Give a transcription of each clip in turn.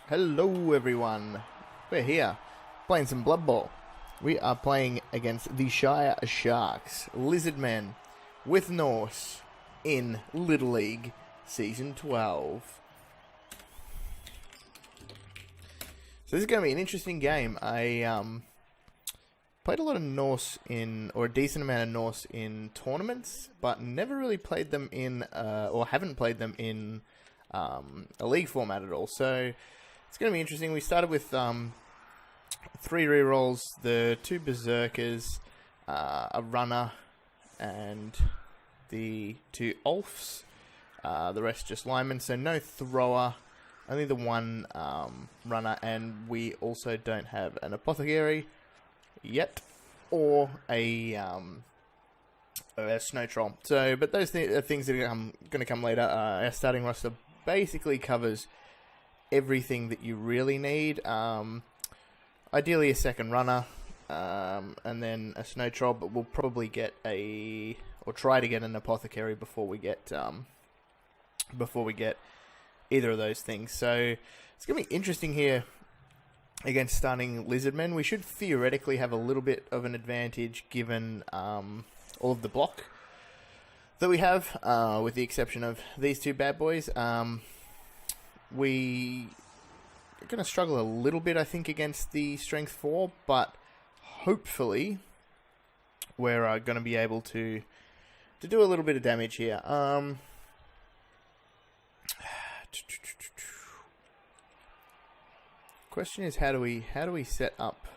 Hello everyone, we're here playing some Blood Bowl. We are playing against the Shire Sharks, Lizard Men, with Norse in Little League Season 12. So this is going to be an interesting game. I played a lot of Norse or a decent amount of Norse in tournaments, but never really played them in, or haven't played them in a league format at all. So it's going to be interesting. We started with 3 rerolls, the 2 berserkers, a runner, and the 2 ulfs. The rest just linemen, so no thrower, only the 1 runner, and we also don't have an apothecary yet, or a snow troll. So, but those are things that are going to come later. Our starting roster basically covers everything that you really need. Ideally a second runner, and then a snow troll, but we'll probably get or try to get an apothecary before we get either of those things. So it's going to be interesting here against starting Lizard Men. We should theoretically have a little bit of an advantage given all of the block that we have, with the exception of these 2 bad boys. We are going to struggle a little bit, I think, against the Strength 4, but hopefully we're going to be able to do a little bit of damage here. Question is, how do we set up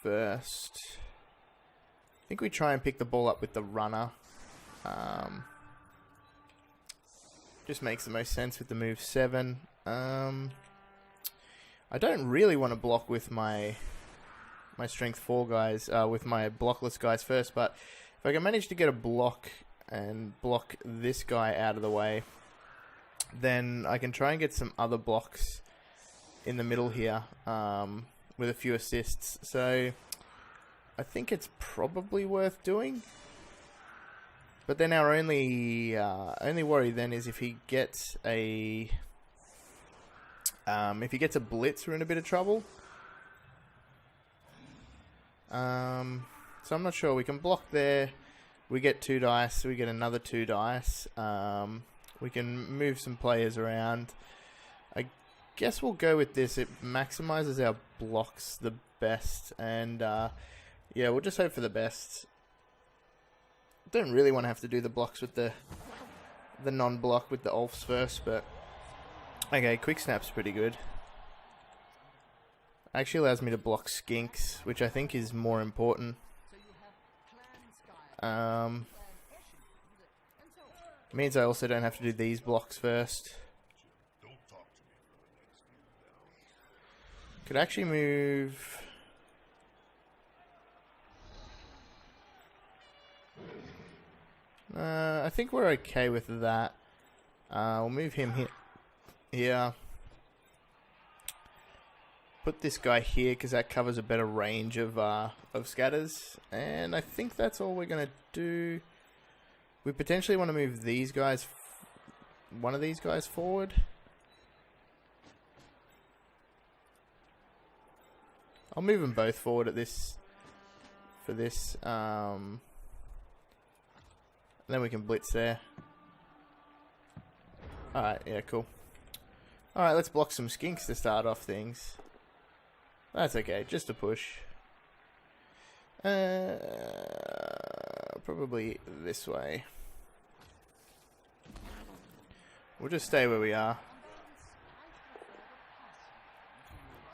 first? I think we try and pick the ball up with the runner. Just makes the most sense with the move 7. I don't really want to block with my strength 4 guys, with my blockless guys first, but if I can manage to get a block and block this guy out of the way, then I can try and get some other blocks in the middle here, with a few assists. So I think it's probably worth doing. But then our only worry then is if he gets a blitz, we're in a bit of trouble. So I'm not sure. We can block there. We get 2 dice. We get another 2 dice. We can move some players around. I guess we'll go with this. It maximizes our blocks the best, and yeah, we'll just hope for the best. Don't really want to have to do the blocks with the non-block with the ulfs first, but okay, quick snap's pretty good. Actually allows me to block skinks, which I think is more important. Means I also don't have to do these blocks first. Could actually move. I think we're okay with that. We'll move him here. Put this guy here because that covers a better range of scatters. And I think that's all we're going to do. We potentially want to move these guys, one of these guys forward. I'll move them both forward for this. Then we can blitz there. Alright, yeah, cool. Alright, let's block some skinks to start off things. That's okay, just a push. Probably this way. We'll just stay where we are.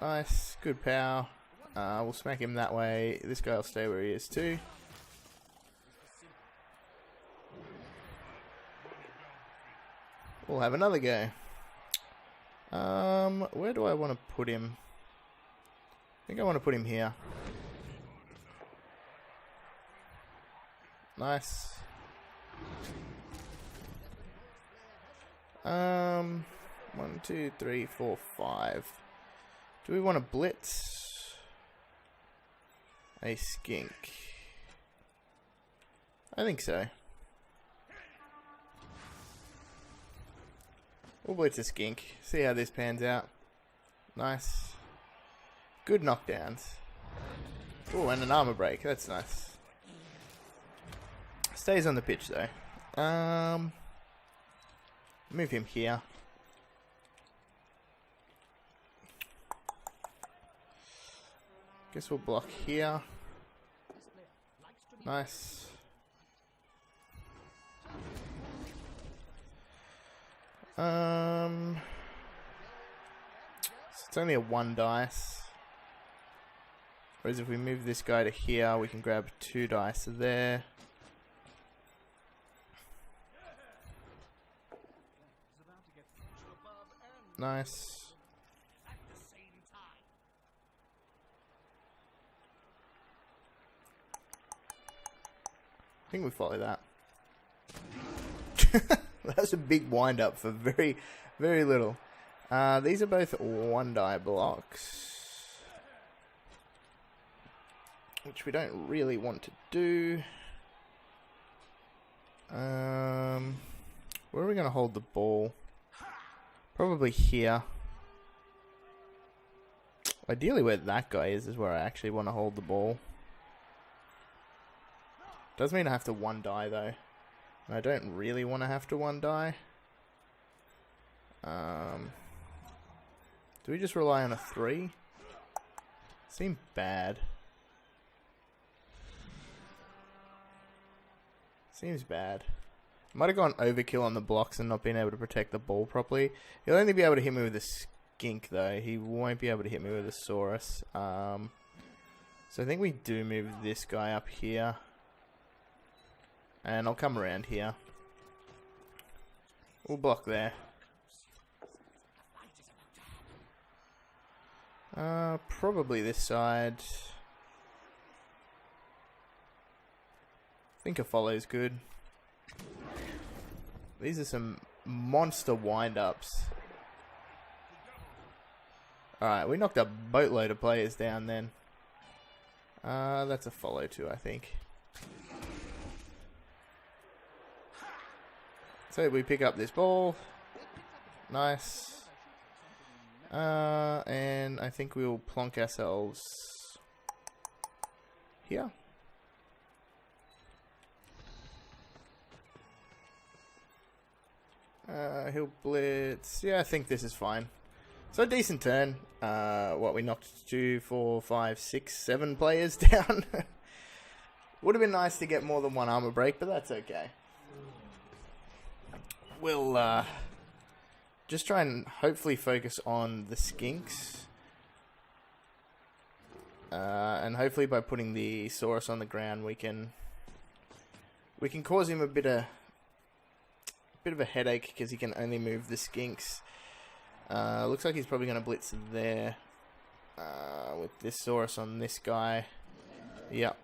Nice, good power. We'll smack him that way. This guy will stay where he is too. We'll have another go. Where do I want to put him? I think I want to put him here. Nice. 1, 2, 3, 4, 5. Do we want to blitz a skink? I think so. We'll blitz a skink. See how this pans out. Nice. Good knockdowns. Oh, and an armor break. That's nice. Stays on the pitch though. Move him here. Guess we'll block here. Nice. So it's only a 1 dice. Whereas if we move this guy to here, we can grab 2 dice there. Nice. I think we follow that. That's a big wind up for very, very little. These are both 1 die blocks, which we don't really want to do. Where are we going to hold the ball? Probably here. Ideally where that guy is where I actually want to hold the ball. Does mean I have to 1 die though. And I don't really want to have to 1 die. Do we just rely on a 3? Seems bad. Seems bad. Might have gone overkill on the blocks and not been able to protect the ball properly. He'll only be able to hit me with a skink though. He won't be able to hit me with a saurus. So I think we do move this guy up here. And I'll come around here. We'll block there. Probably this side. I think a follow's good. These are some monster wind-ups. Alright, we knocked a boatload of players down then. That's a follow too, I think. So we pick up this ball. Nice. And I think we'll plonk ourselves here. He'll blitz. Yeah, I think this is fine. So a decent turn. What, we knocked 2, 4, 5, 6, 7 players down. Would have been nice to get more than 1 armor break, but that's okay. We'll just try and hopefully focus on the skinks. And hopefully by putting the saurus on the ground we can cause him a bit of a headache because he can only move the skinks. Looks like he's probably going to blitz there with this saurus on this guy. Yep.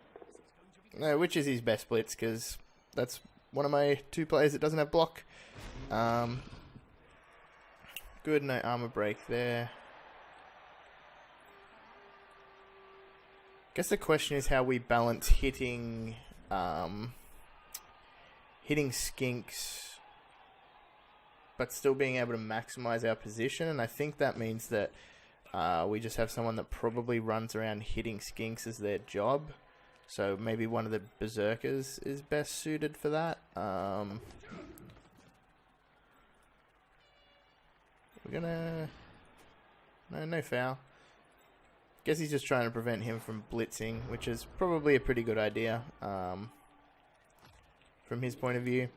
No, which is his best blitz because that's one of my 2 players that doesn't have block. Good, no armor break there. Guess the question is how we balance hitting skinks but still being able to maximize our position, and I think that means that we just have someone that probably runs around hitting skinks as their job. So maybe one of the berserkers is best suited for that. We're gonna... No foul. Guess he's just trying to prevent him from blitzing, which is probably a pretty good idea from his point of view.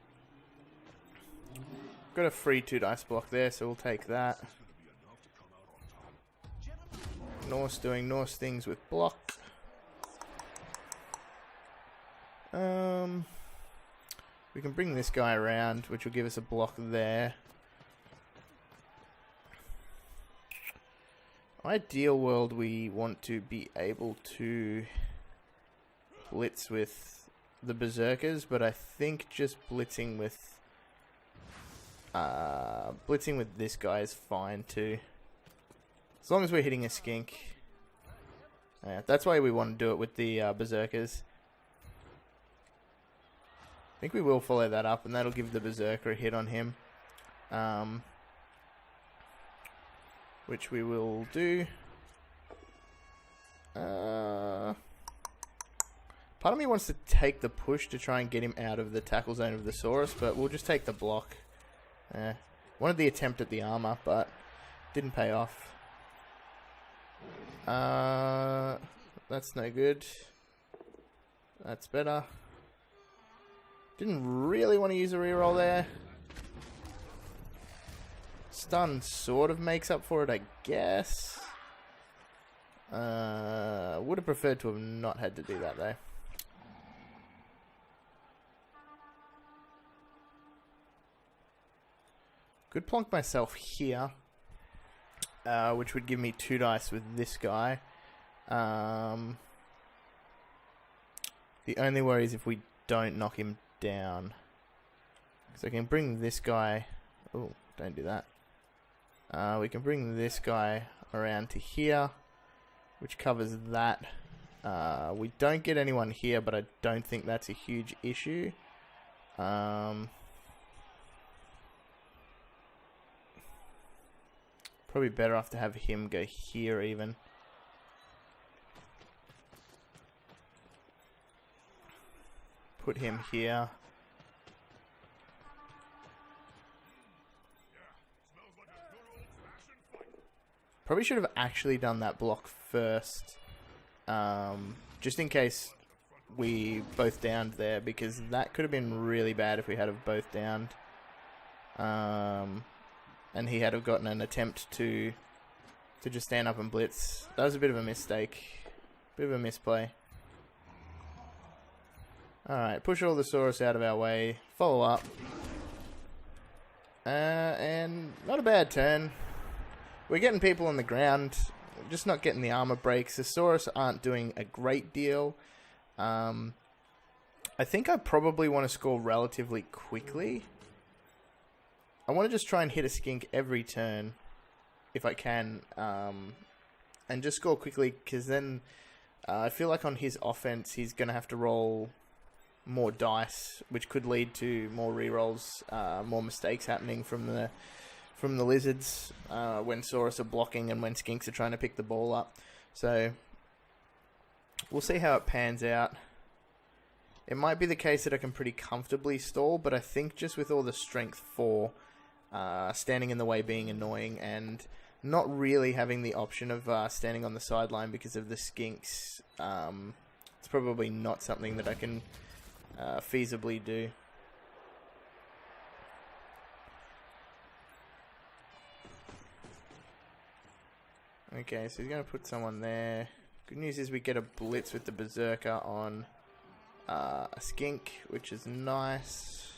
Got a free 2 dice block there, so we'll take that. Norse doing Norse things with block. We can bring this guy around, which will give us a block there. Ideal world, we want to be able to blitz with the berserkers, but I think just blitzing with this guy is fine too, as long as we're hitting a skink. Yeah, that's why we want to do it with the berserkers. I think we will follow that up, and that'll give the berserker a hit on him. which we will do. Part of me wants to take the push to try and get him out of the tackle zone of the saurus, but we'll just take the block. Wanted the attempt at the armor, but didn't pay off. That's no good. That's better. Didn't really want to use a reroll there. Stun sort of makes up for it, I guess. Would have preferred to have not had to do that though. Could plonk myself here, which would give me 2 dice with this guy. The only worry is if we don't knock him down. So I can bring this guy... Oh, don't do that. We can bring this guy around to here, which covers that. We don't get anyone here, but I don't think that's a huge issue. Probably better off to have him go here even. Put him here. Probably should have actually done that block first. Just in case we both downed there, because that could have been really bad if we had have both downed. And he had have gotten an attempt to just stand up and blitz. That was a bit of a mistake. Bit of a misplay. Alright, push all the saurus out of our way. Follow up. And not a bad turn. We're getting people on the ground. Just not getting the armor breaks. The saurus aren't doing a great deal. I think I probably want to score relatively quickly. I want to just try and hit a skink every turn, if I can, and just score quickly, because then I feel like on his offense he's going to have to roll more dice, which could lead to more rerolls, more mistakes happening from the lizards when saurus are blocking and when skinks are trying to pick the ball up. So we'll see how it pans out. It might be the case that I can pretty comfortably stall, but I think just with all the strength 4, standing in the way being annoying, and not really having the option of standing on the sideline because of the skinks, it's probably not something that I can feasibly do. Okay, so he's going to put someone there. Good news is we get a blitz with the berserker on a skink, which is nice.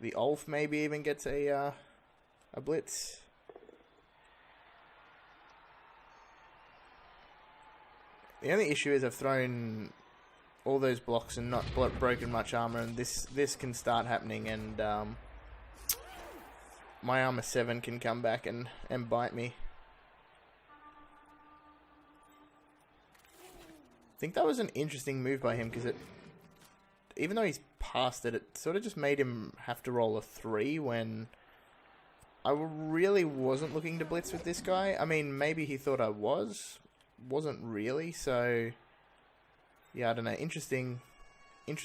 The Ulf maybe even gets a blitz. The only issue is I've thrown all those blocks and not broken much armor, and this can start happening, and my armor 7 can come back and bite me. I think that was an interesting move by him, because even though he's past it, it sort of just made him have to roll a 3 when I really wasn't looking to blitz with this guy. I mean, maybe he thought I wasn't really, so yeah, I don't know. Interesting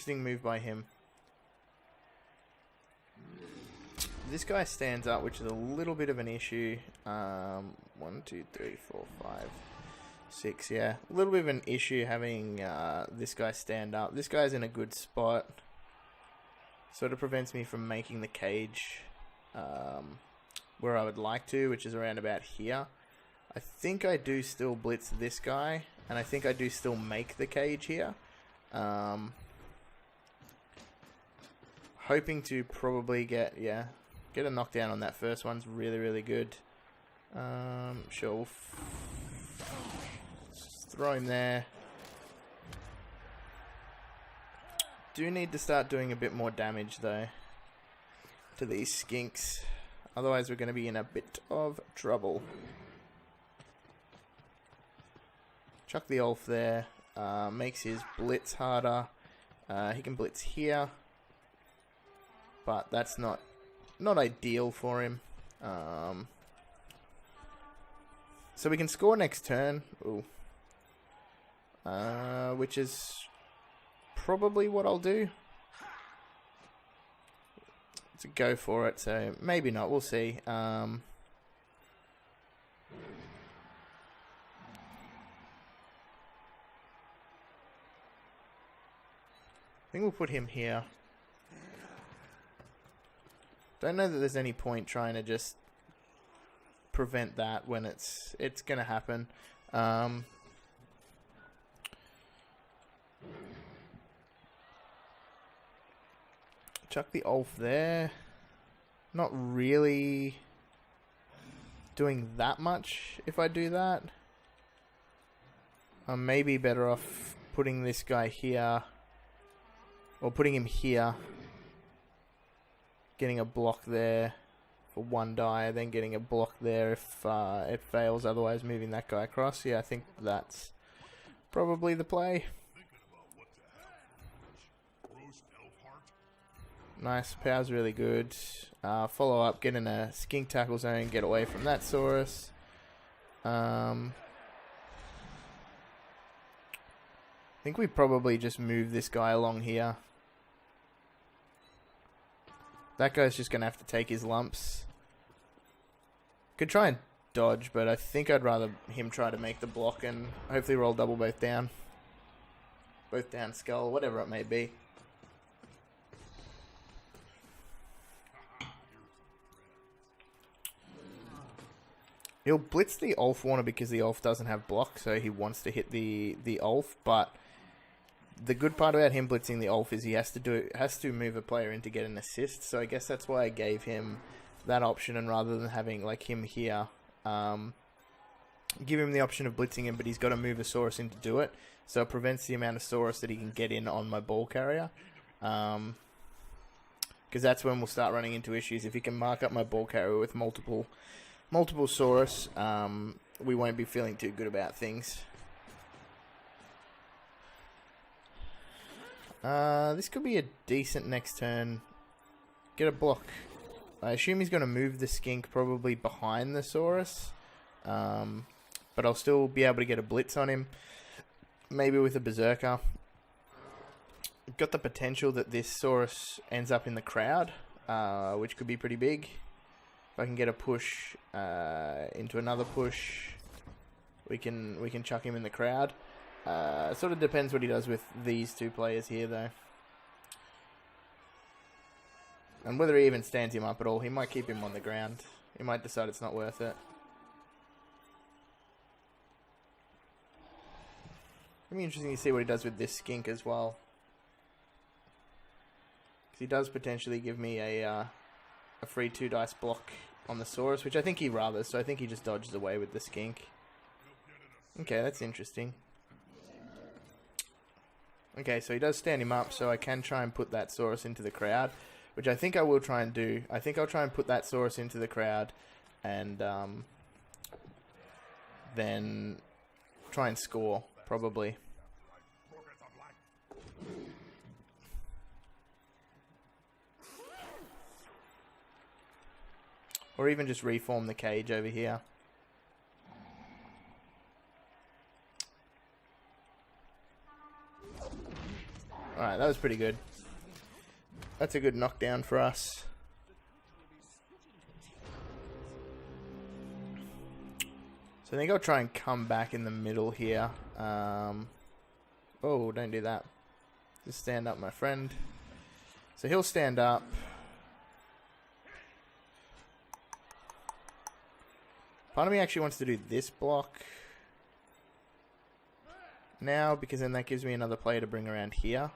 move by him. This guy stands up, which is a little bit of an issue. 1, 2, 3, 4, 5, 6, yeah. A little bit of an issue having this guy stand up. This guy's in a good spot. Sort of prevents me from making the cage where I would like to, which is around about here. I think I do still blitz this guy, and I think I do still make the cage here. Hoping to probably get a knockdown on that first one's really, really good. Sure, we'll just throw him there. Do need to start doing a bit more damage though to these skinks, otherwise we're going to be in a bit of trouble. Chuck the Ulf there, makes his blitz harder. He can blitz here, but that's not not ideal for him. So we can score next turn. Ooh. Which is probably what I'll do. To go for it, so maybe not. We'll see. I think we'll put him here. Don't know that there's any point trying to just prevent that when it's gonna happen. Chuck the Ulf there. Not really doing that much if I do that. I'm maybe better off putting this guy here. Or putting him here. Getting a block there for 1 die. Then getting a block there if it fails. Otherwise moving that guy across. Yeah, I think that's probably the play. Nice, power's really good. Follow up, get in a skink tackle zone, get away from that saurus. I think we probably just move this guy along here. That guy's just going to have to take his lumps. Could try and dodge, but I think I'd rather him try to make the block and hopefully roll double both down. Both down skull, whatever it may be. He'll blitz the Ulf Warner because the Ulf doesn't have block, so he wants to hit the Ulf. But the good part about him blitzing the Ulf is he has to move a player in to get an assist. So I guess that's why I gave him that option, and rather than having like him here, give him the option of blitzing him, but he's got to move a saurus in to do it. So it prevents the amount of saurus that he can get in on my ball carrier. Because that's when we'll start running into issues. If he can mark up my ball carrier with multiple saurus, we won't be feeling too good about things. This could be a decent next turn. Get a block. I assume he's going to move the skink probably behind the saurus. But I'll still be able to get a blitz on him. Maybe with a berserker. Got the potential that this saurus ends up in the crowd, which could be pretty big. If I can get a push into another push, we can chuck him in the crowd. Sort of depends what he does with these two players here, though, and whether he even stands him up at all. He might keep him on the ground. He might decide it's not worth it. It'll be interesting to see what he does with this skink as well, because he does potentially give me a free 2 dice block on the saurus, which I think he rather, so I think he just dodges away with the skink. Okay, that's interesting. Okay, so he does stand him up, so I can try and put that saurus into the crowd, which I think I will try and do. I think I'll try and put that saurus into the crowd, and then try and score, probably. Or even just reform the cage over here. Alright, that was pretty good. That's a good knockdown for us. So I think I'll try and come back in the middle here. Oh, don't do that. Just stand up, my friend. So he'll stand up. Part of me actually wants to do this block now, because then that gives me another player to bring around here.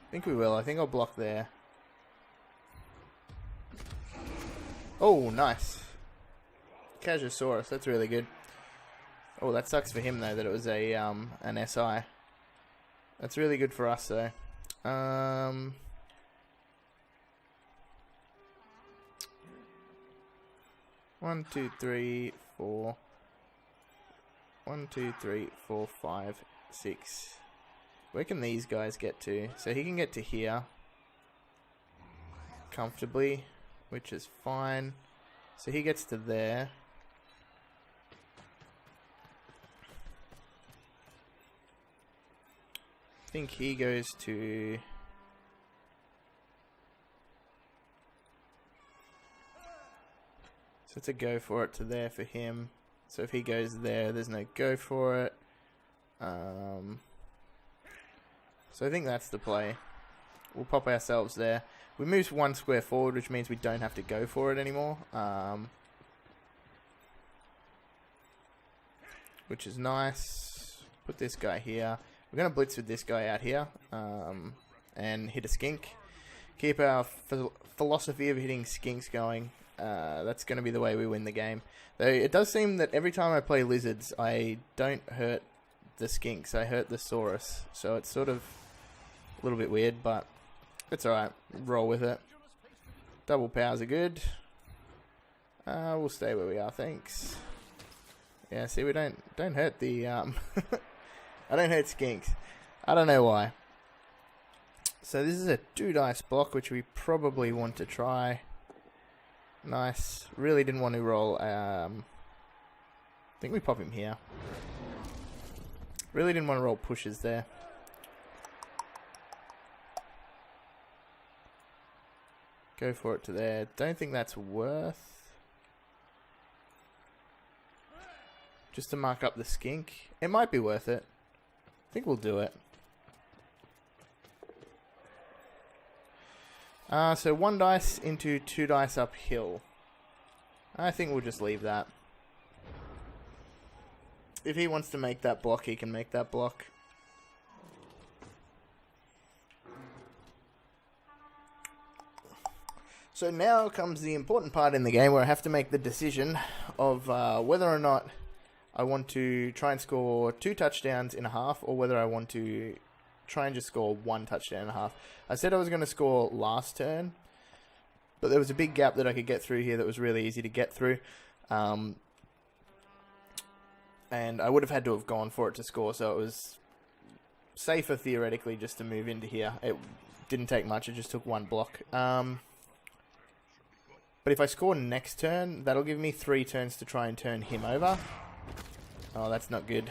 I think we will. I think I'll block there. Oh, nice. Casusaurus, that's really good. Oh, that sucks for him though that it was a an SI. That's really good for us though. 1, 2, 3, 4. 1, 2, 3, 4, 5. 6. Where can these guys get to? So he can get to here comfortably, which is fine. So he gets to there. I think he goes to... So it's a go for it to there for him. So if he goes there, there's no go for it. So I think that's the play. We'll pop ourselves there. We move 1 square forward, which means we don't have to go for it anymore. Which is nice. Put this guy here. We're going to blitz with this guy out here. And hit a skink. Keep our philosophy of hitting skinks going. That's going to be the way we win the game. Though it does seem that every time I play lizards, I don't hurt the skinks. I hurt the saurus. So it's sort of a little bit weird, but it's alright. Roll with it. Double powers are good. We'll stay where we are, thanks. Yeah, see, we don't hurt the... I don't hurt skinks. I don't know why. So this is a 2 dice block, which we probably want to try. Nice. Really didn't want to roll. I think we pop him here. Really didn't want to roll pushes there. Go for it to there. Don't think that's worth. Just to mark up the skink. It might be worth it. I think we'll do it. So 1 dice into 2 dice uphill. I think we'll just leave that. If he wants to make that block, he can make that block. So now comes the important part in the game where I have to make the decision of whether or not I want to try and score 2 touchdowns in a half, or whether I want to try and just score 1 touchdown and a half. I said I was going to score last turn, but there was a big gap that I could get through here that was really easy to get through. And I would have had to have gone for it to score, so it was safer theoretically just to move into here. It didn't take much, it just took 1 block. But if I score next turn, that'll give me 3 turns to try and turn him over. Oh, that's not good.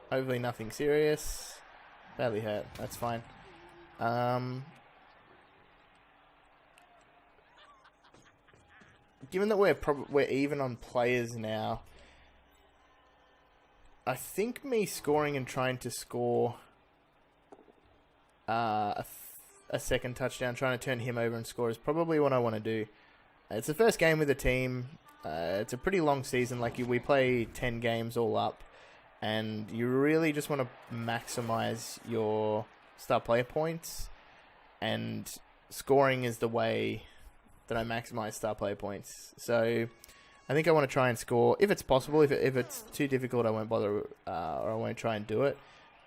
Hopefully nothing serious. Badly hurt, that's fine. Given that we're even on players now, I think me scoring and trying to score a second touchdown, trying to turn him over and score, is probably what I want to do. It's the first game with the team. It's a pretty long season. Like, we play 10 games all up, and you really just want to maximize your star player points, and scoring is the way that I maximize star player points. So I think I want to try and score if it's possible. If it's too difficult, I won't bother, or I won't try and do it.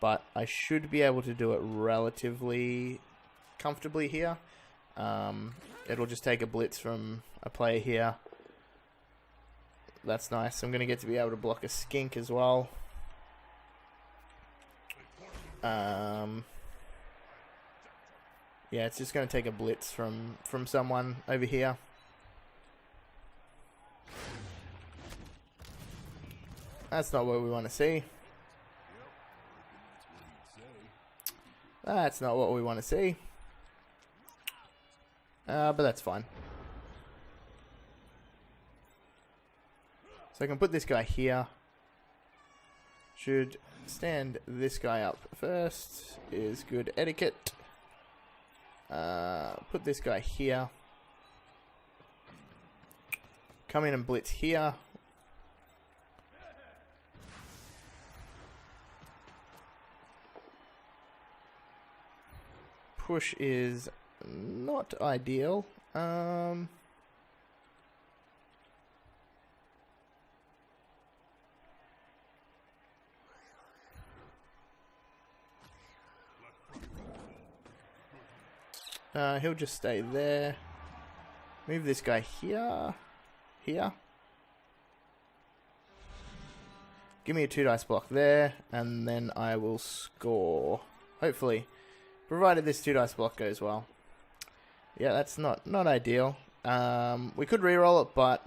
But I should be able to do it relatively comfortably here. It'll just take a blitz from a player here. That's nice. I'm going to get to be able to block a skink as well. Yeah, it's just going to take a blitz from someone over here. That's not what we want to see. That's not what we want to see. But that's fine. So I can put this guy here. Should stand this guy up first. Is good etiquette. Put this guy here. Come in and blitz here. Push is not ideal. He'll just stay there. Move this guy here. Here. Give me a 2 dice block there, and then I will score. Hopefully. Provided this 2 dice block goes well. Yeah, that's not ideal. We could reroll it, but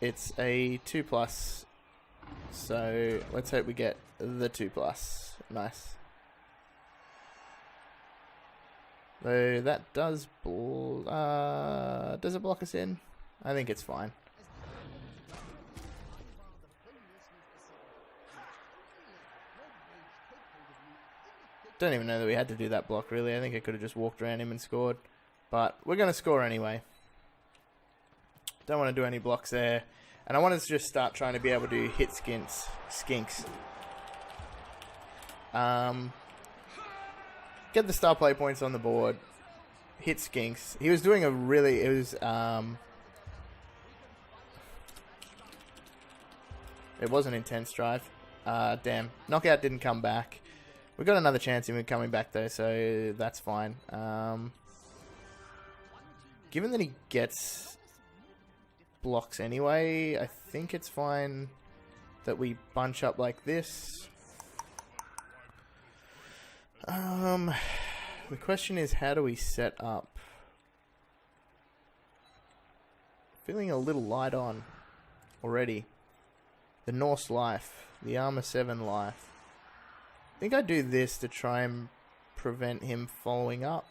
it's a 2+. So let's hope we get the 2+. Nice. Though that does it block us in? I think it's fine. Don't even know that we had to do that block, really. I think I could have just walked around him and scored. But we're going to score anyway. Don't want to do any blocks there. And I wanted to just start trying to be able to hit skinks. Get the star play points on the board. Hit skinks. He was doing a really... It was an intense drive. Damn. Knockout didn't come back. We got another chance in him coming back though, so that's fine. Given that he gets blocks anyway, I think it's fine that we bunch up like this. The question is, how do we set up? Feeling a little light on already. The Norse life, the Armor 7 life. I think I do this to try and prevent him following up.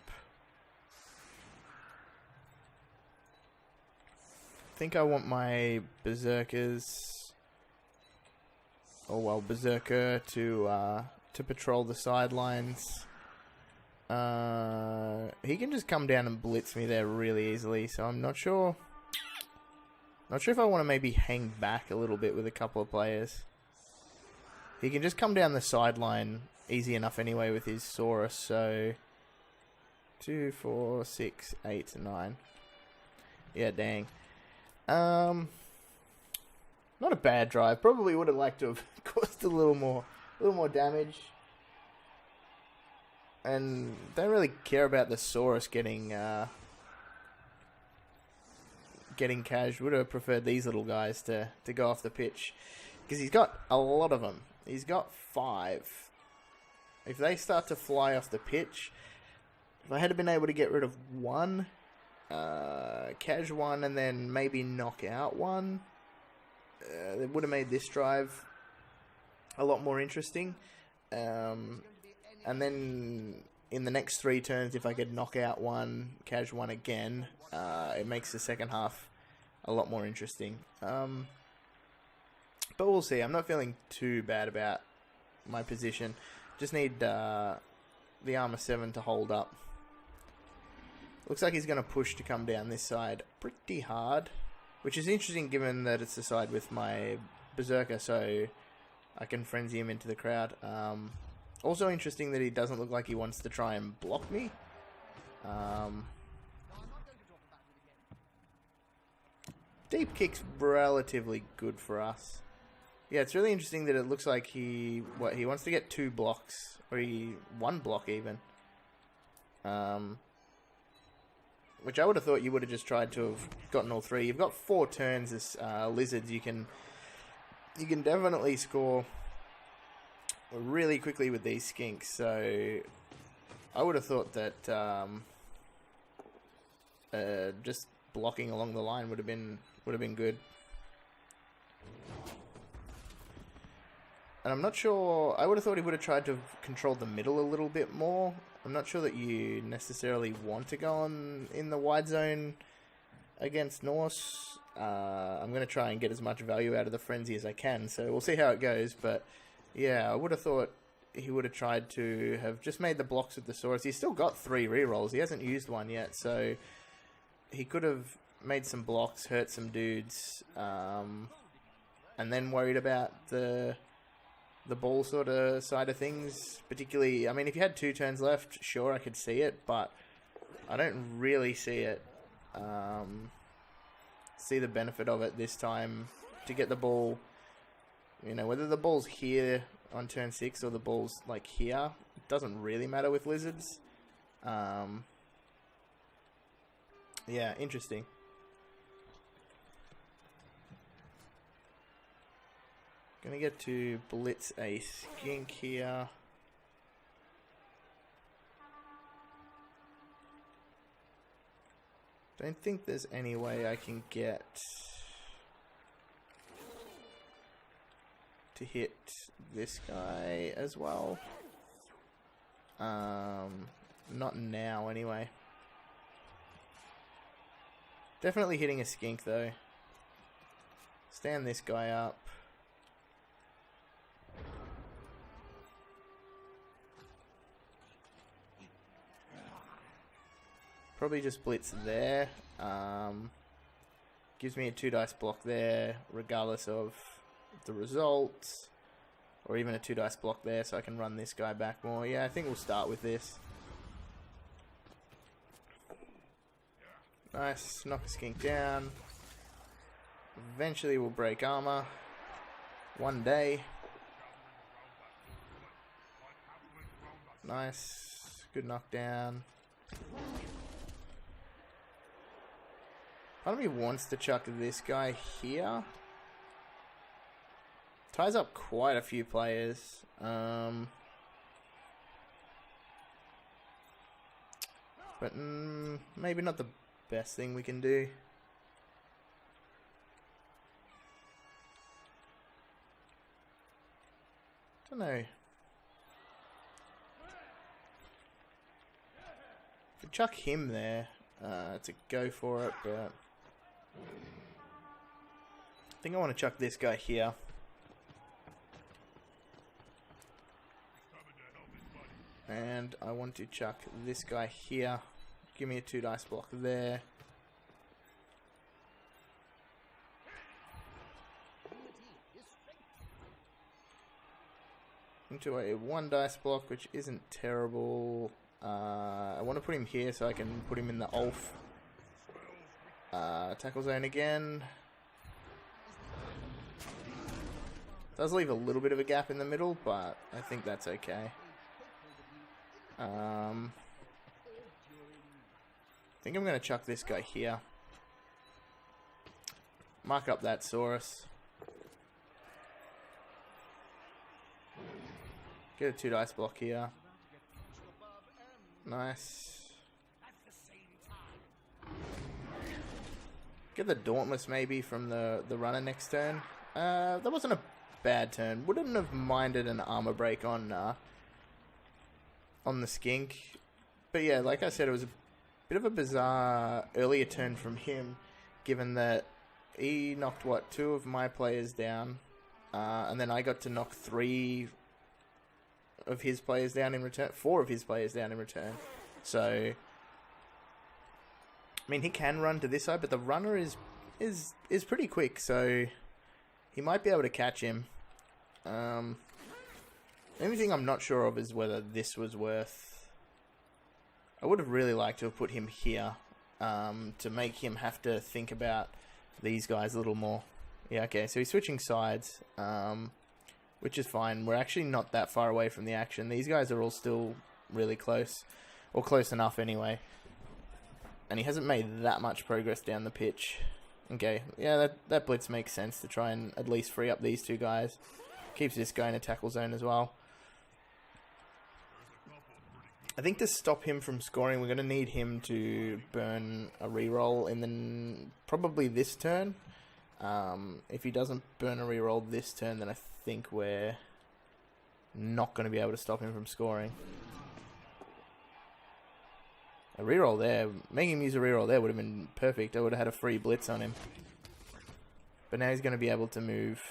I think I want my berserkers, or well, berserker to patrol the sidelines. He can just come down and blitz me there really easily, so I'm not sure. Not sure if I want to maybe hang back a little bit with a couple of players. He can just come down the sideline easy enough anyway with his saurus, so 2, 4, 6, 8, 9. Yeah, dang. Not a bad drive. Probably would have liked to have caused a little more damage. And don't really care about the saurus getting cash. Would have preferred these little guys to go off the pitch, because he's got a lot of them. He's got 5. If they start to fly off the pitch, if I had been able to get rid of 1, cash 1, and then maybe knock out 1, it would have made this drive a lot more interesting. And then in the next 3 turns, if I could knock out 1, cash 1 again, it makes the second half a lot more interesting. But we'll see. I'm not feeling too bad about my position. Just need the Armor 7 to hold up. Looks like he's going to push to come down this side pretty hard, which is interesting given that it's the side with my Berserker, so I can frenzy him into the crowd. Also interesting that he doesn't look like he wants to try and block me. Deep kick's relatively good for us. Yeah, it's really interesting that it looks like he wants to get 2 blocks, or 1 block even. Which I would have thought you would have just tried to have gotten all 3. You've got 4 turns as lizards. You can definitely score really quickly with these skinks. So I would have thought that just blocking along the line would have been good. And I'm not sure... I would have thought he would have tried to control the middle a little bit more. I'm not sure that you necessarily want to go on in the wide zone against Norse. I'm going to try and get as much value out of the frenzy as I can, so we'll see how it goes. But yeah, I would have thought he would have tried to have just made the blocks with the saurus. He's still got 3 rerolls. He hasn't used 1 yet, so he could have made some blocks, hurt some dudes, and then worried about the ball sort of side of things. Particularly, I mean, if you had 2 turns left, sure, I could see it, but I don't really see it. See the benefit of it this time to get the ball. You know, whether the ball's here on turn 6 or the ball's like here, it doesn't really matter with lizards. Yeah, interesting. Gonna get to blitz a skink here. Don't think there's any way I can get to hit this guy as well. Not now anyway. Definitely hitting a skink though. Stand this guy up. Probably just blitz there. Gives me a 2 dice block there, regardless of the results. Or even a 2 dice block there, so I can run this guy back more. Yeah, I think we'll start with this. Nice, knock a skink down. Eventually we'll break armor. One day. Nice, good knockdown. Part of me wants to chuck this guy here. Ties up quite a few players. But maybe not the best thing we can do. Don't know. Could chuck him there to go for it, but I think I want to chuck this guy here. And I want to chuck this guy here. Give me a 2 dice block there. Into a 1 dice block, which isn't terrible. I want to put him here so I can put him in the Ulf. Tackle zone again. Does leave a little bit of a gap in the middle, but I think that's okay. I think I'm going to chuck this guy here. Mark up that saurus. Get a 2 dice block here. Nice. Get the Dauntless maybe from the runner next turn. That wasn't a bad turn. Wouldn't have minded an armor break on the skink. But yeah, like I said, it was a bit of a bizarre earlier turn from him, given that he knocked, what, 2 of my players down, and then I got to knock 3 of his players down in return, 4 of his players down in return. So, I mean, he can run to this side, but the runner is pretty quick, so he might be able to catch him. The only thing I'm not sure of is whether this was worth... I would have really liked to have put him here to make him have to think about these guys a little more. Yeah, okay, so he's switching sides, which is fine. We're actually not that far away from the action. These guys are all still really close, or close enough anyway. And he hasn't made that much progress down the pitch. Okay, yeah, that blitz makes sense to try and at least free up these 2 guys. Keeps this guy in a tackle zone as well. I think to stop him from scoring, we're going to need him to burn a reroll in probably this turn. If he doesn't burn a reroll this turn, then I think we're not going to be able to stop him from scoring. A reroll there, making him use a reroll there would have been perfect. I would have had a free blitz on him. But now he's going to be able to move.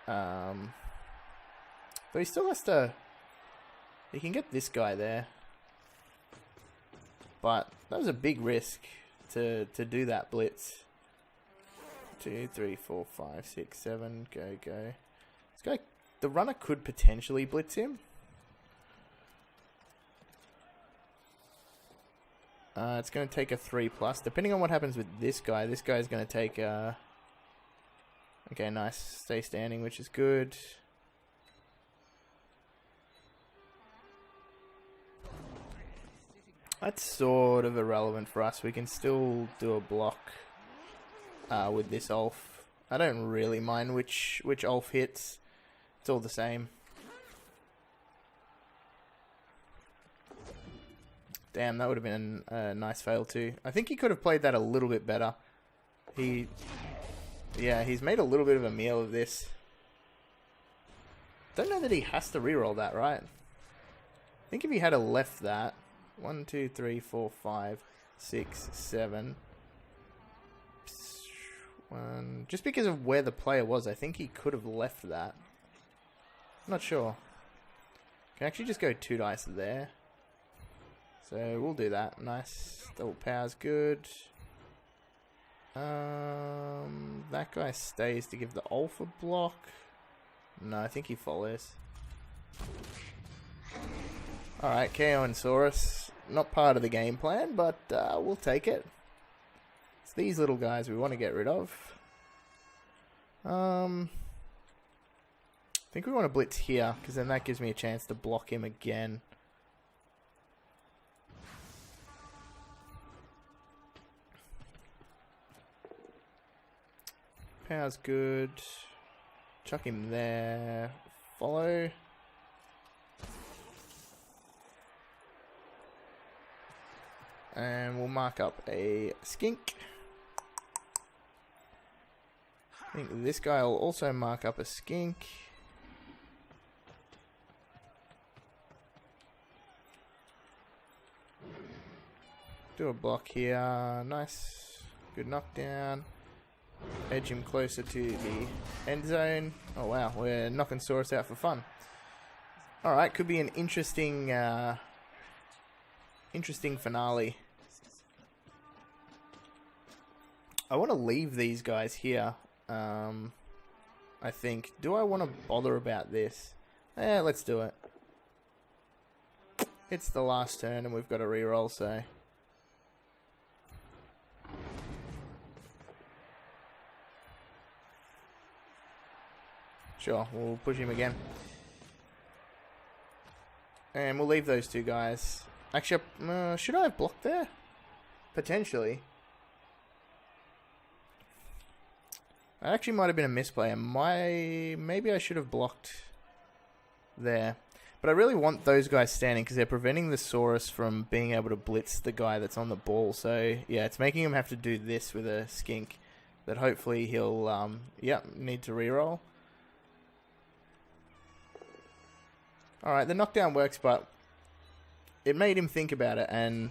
But he still has to... He can get this guy there. But that was a big risk to do that blitz. 2, 3, 4, 5, 6, 7. Go. This guy... The runner could potentially blitz him. It's going to take a 3+. Depending on what happens with this guy, this guy's going to take a... Okay, nice. Stay standing, which is good. That's sort of irrelevant for us. We can still do a block with this Ulf. I don't really mind which Ulf hits. It's all the same. Damn, that would have been a nice fail too. I think he could have played that a little bit better. Yeah, he's made a little bit of a meal of this. Don't know that he has to reroll that, right? I think if he had a left that... 1, 2, 3, 4, 5, 6, 7... Just because of where the player was, I think he could have left that. I'm not sure. Can actually just go 2 dice there. So we'll do that. Nice. Double power's good. That guy stays to give the Ulf a block. No, I think he follows. Alright, KO and Saurus. Not part of the game plan, but we'll take it. It's these little guys we want to get rid of. I think we want to blitz here, because then that gives me a chance to block him again. Power's good. Chuck him there. Follow. And we'll mark up a skink. I think this guy will also mark up a skink. Do a block here. Nice. Good knockdown. Edge him closer to the end zone. Oh wow, we're knocking Saurus out for fun. Alright, could be an interesting interesting finale. I want to leave these guys here. I think. Do I want to bother about this? Let's do it. It's the last turn and we've got a reroll, so... Sure, we'll push him again. And we'll leave those 2 guys. Actually, should I have blocked there? Potentially. That actually might have been a misplay. Maybe I should have blocked there. But I really want those guys standing because they're preventing the Saurus from being able to blitz the guy that's on the ball. So, yeah, it's making him have to do this with a skink that hopefully he'll, need to reroll. Alright, the knockdown works, but it made him think about it, and...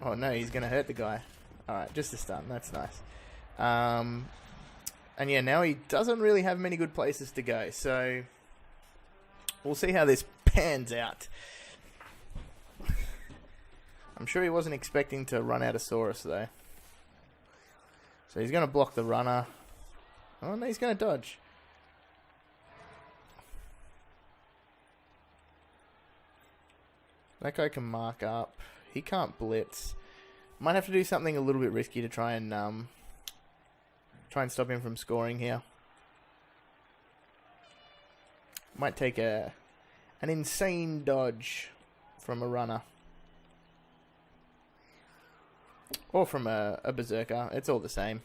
Oh no, he's going to hurt the guy. Alright, just a stun, that's nice. And yeah, now he doesn't really have many good places to go, so... We'll see how this pans out. I'm sure he wasn't expecting to run out of Saurus, though. So he's going to block the runner. Oh no, he's going to dodge. That guy can mark up. He can't blitz. Might have to do something a little bit risky to try and stop him from scoring here. Might take an insane dodge from a runner. Or from a berserker. It's all the same.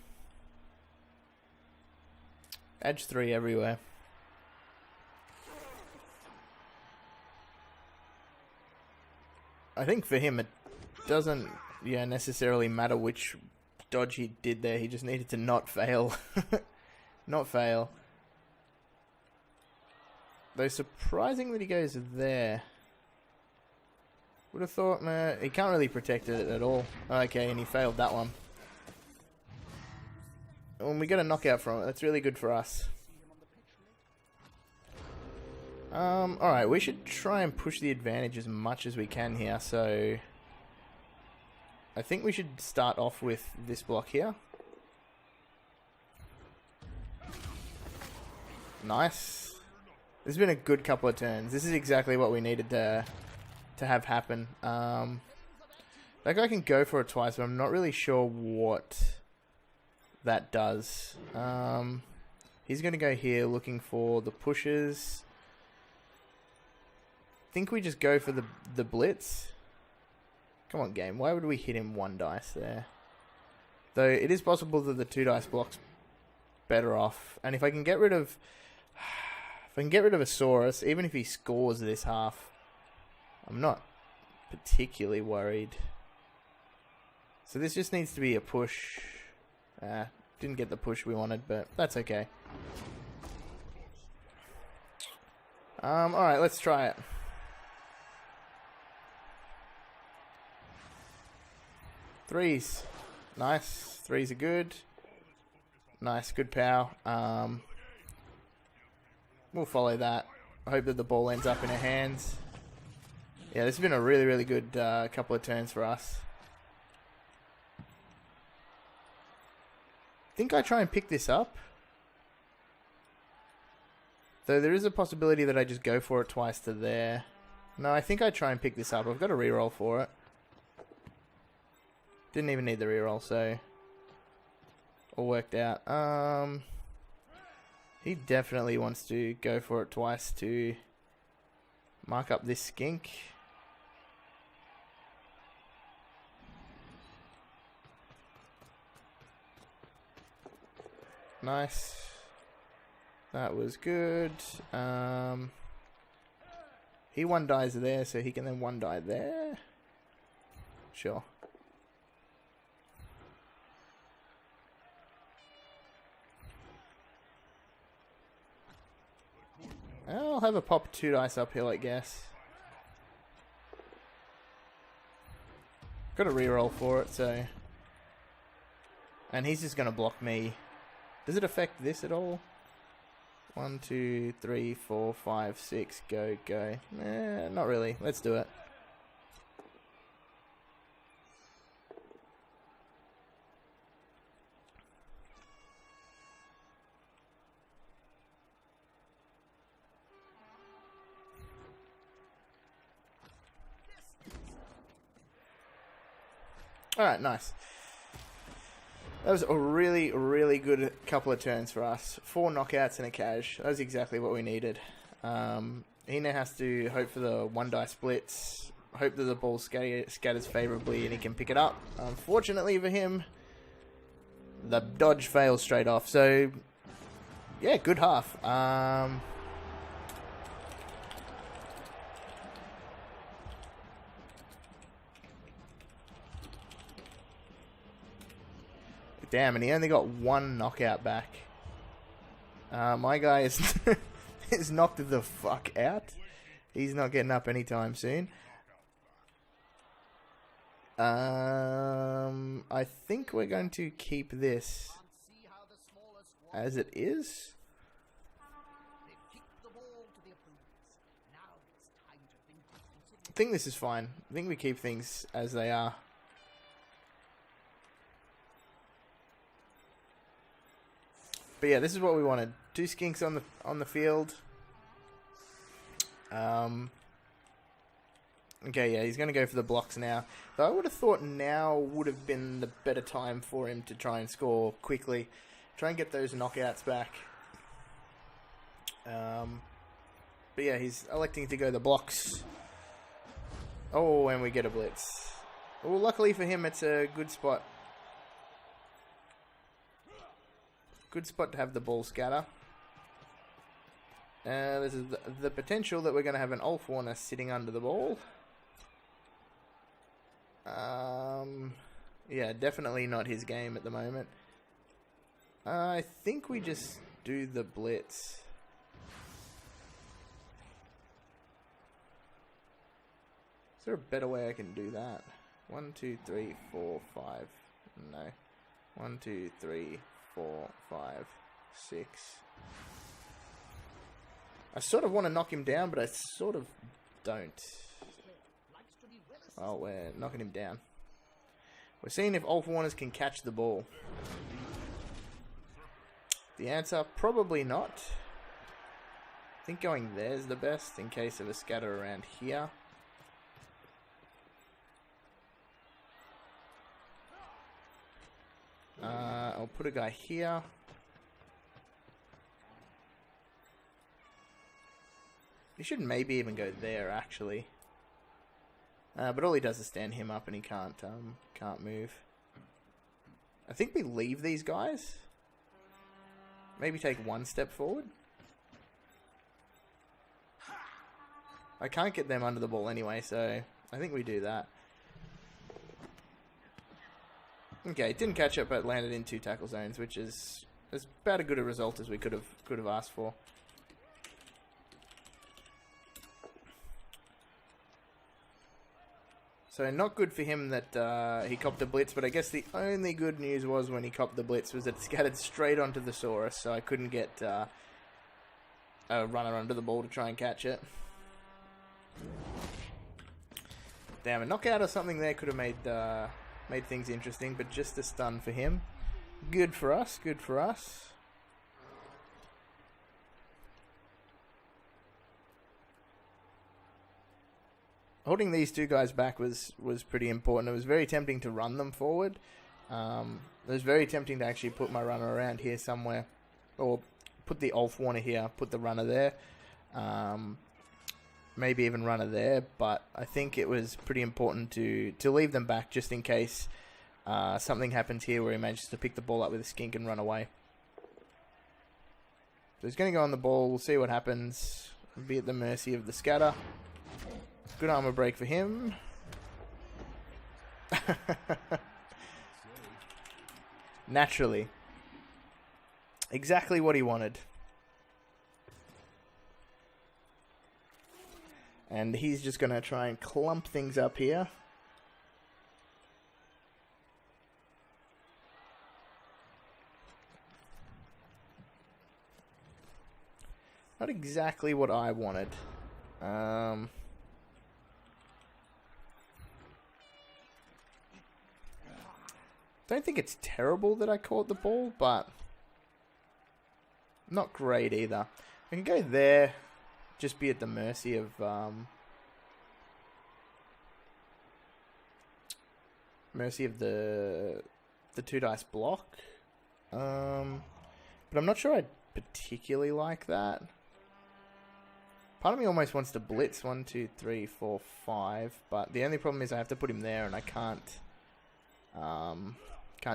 Edge 3 everywhere. I think for him it doesn't necessarily matter which dodge he did there. He just needed to not fail. Not fail. Though surprising that he goes there. Would have thought, man, he can't really protect it at all. Okay, and he failed that one. And we get a knockout from it. That's really good for us. Alright, we should try and push the advantage as much as we can here, so... I think we should start off with this block here. Nice. This has been a good couple of turns. This is exactly what we needed to have happen. That guy can go for it twice, but I'm not really sure what that does. He's going to go here looking for the pushes. Think we just go for the blitz. Come on, game. Why would we hit him 1 dice there? Though it is possible that the 2 dice blocks better off. And if I can get rid of... If I can get rid of a saurus, even if he scores this half, I'm not particularly worried. So this just needs to be a push. Didn't get the push we wanted, but that's okay. Alright, let's try it. Threes. Nice. Threes are good. Nice, good power. We'll follow that. I hope that the ball ends up in her hands. Yeah, this has been a really, really good couple of turns for us. Think I try and pick this up. Though there is a possibility that I just go for it twice to there. No, I think I try and pick this up. I've got a reroll for it. Didn't even need the reroll, so all worked out. He definitely wants to go for it twice to mark up this skink. Nice. That was good. He one dies there, so he can then one die there. Sure. I'll have a pop 2 dice uphill, I guess. Got a reroll for it, so... And he's just going to block me. Does it affect this at all? 1, 2, 3, 4, 5, 6. Go, go. Not really. Let's do it. Alright, nice. That was a really, really good couple of turns for us. 4 knockouts and a cash. That was exactly what we needed. He now has to hope for the 1 die splits, hope that the ball scatters favourably and he can pick it up. Unfortunately for him, the dodge fails straight off. So, yeah, good half. Damn, and he only got 1 knockout back. My guy is is knocked the fuck out. He's not getting up anytime soon. I think we're going to keep this as it is. I think this is fine. I think we keep things as they are. But yeah, this is what we wanted. 2 skinks on the field. Okay, yeah, he's going to go for the blocks now. Though I would have thought now would have been the better time for him to try and score quickly. Try and get those knockouts back. But yeah, he's electing to go the blocks. Oh, and we get a blitz. Well, luckily for him, it's a good spot. Good spot to have the ball scatter. This is the potential that we're going to have an Ulf Warner sitting under the ball. Yeah, definitely not his game at the moment. I think we just do the blitz. Is there a better way I can do that? 1, 2, 3, 4, 5. No. 1, 2, 3, 4, 5, 6. I sort of want to knock him down, but I sort of don't. Oh, we're knocking him down. We're seeing if Ulf Warners can catch the ball. The answer, probably not. I think going there's the best in case of a scatter around here. I'll put a guy here. He should maybe even go there, actually. But all he does is stand him up, and he can't move. I think we leave these guys. maybe take one step forward. I can't get them under the ball anyway, so I think we do that. Okay, didn't catch it, but landed in 2 tackle zones, which is about as good a result as we could have asked for. So not good for him that he copped the blitz, but I guess the only good news was when he copped the blitz was that it scattered straight onto the saurus, so I couldn't get a runner under the ball to try and catch it. Damn, a knockout or something there could have made things interesting, but just a stun for him. Good for us, good for us. Holding these 2 guys back was pretty important. It was very tempting to run them forward. It was very tempting to actually put my runner around here somewhere. Or put the Ulf Warner here, put the runner there. Maybe even runner there. But I think it was pretty important to leave them back just in case something happens here where he manages to pick the ball up with a skink and run away. So he's going to go on the ball. We'll see what happens. Be at the mercy of the scatter. Good armor break for him. Naturally. Exactly what he wanted. And he's just going to try and clump things up here. Not exactly what I wanted. Don't think it's terrible that I caught the ball, but not great either. I can go there, just be at the mercy of the 2 dice block. But I'm not sure I particularly like that. Part of me almost wants to blitz 1, 2, 3, 4, 5, but the only problem is I have to put him there and I can't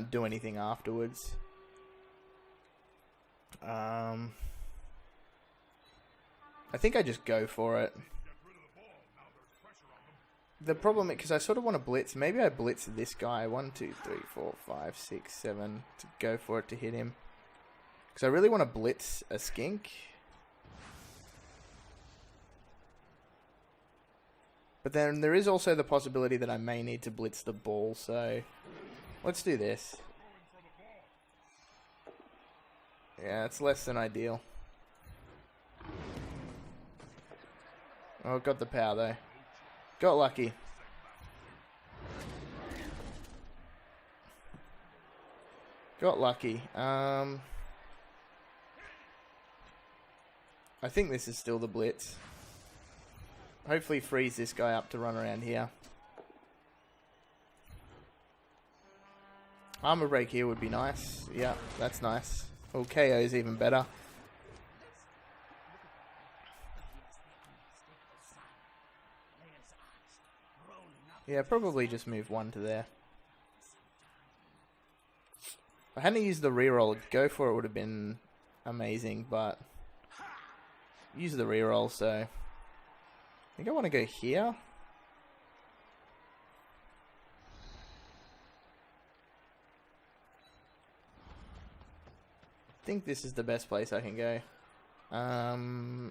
do anything afterwards. I think I just go for it. The problem is, because I sort of want to blitz, maybe I blitz this guy 1, 2, 3, 4, 5, 6, 7 to go for it to hit him. Because I really want to blitz a skink. But then there is also the possibility that I may need to blitz the ball, so let's do this. Yeah, it's less than ideal. Oh, got the power though. Got lucky. Got lucky. I think this is still the blitz. Hopefully freeze this guy up to run around here. Armor break here would be nice. Yeah, that's nice. Well, KO is even better. Yeah, probably just move 1 to there. If I hadn't used the reroll, go for it would have been amazing, but use the reroll, so I think I want to go here. I think this is the best place I can go.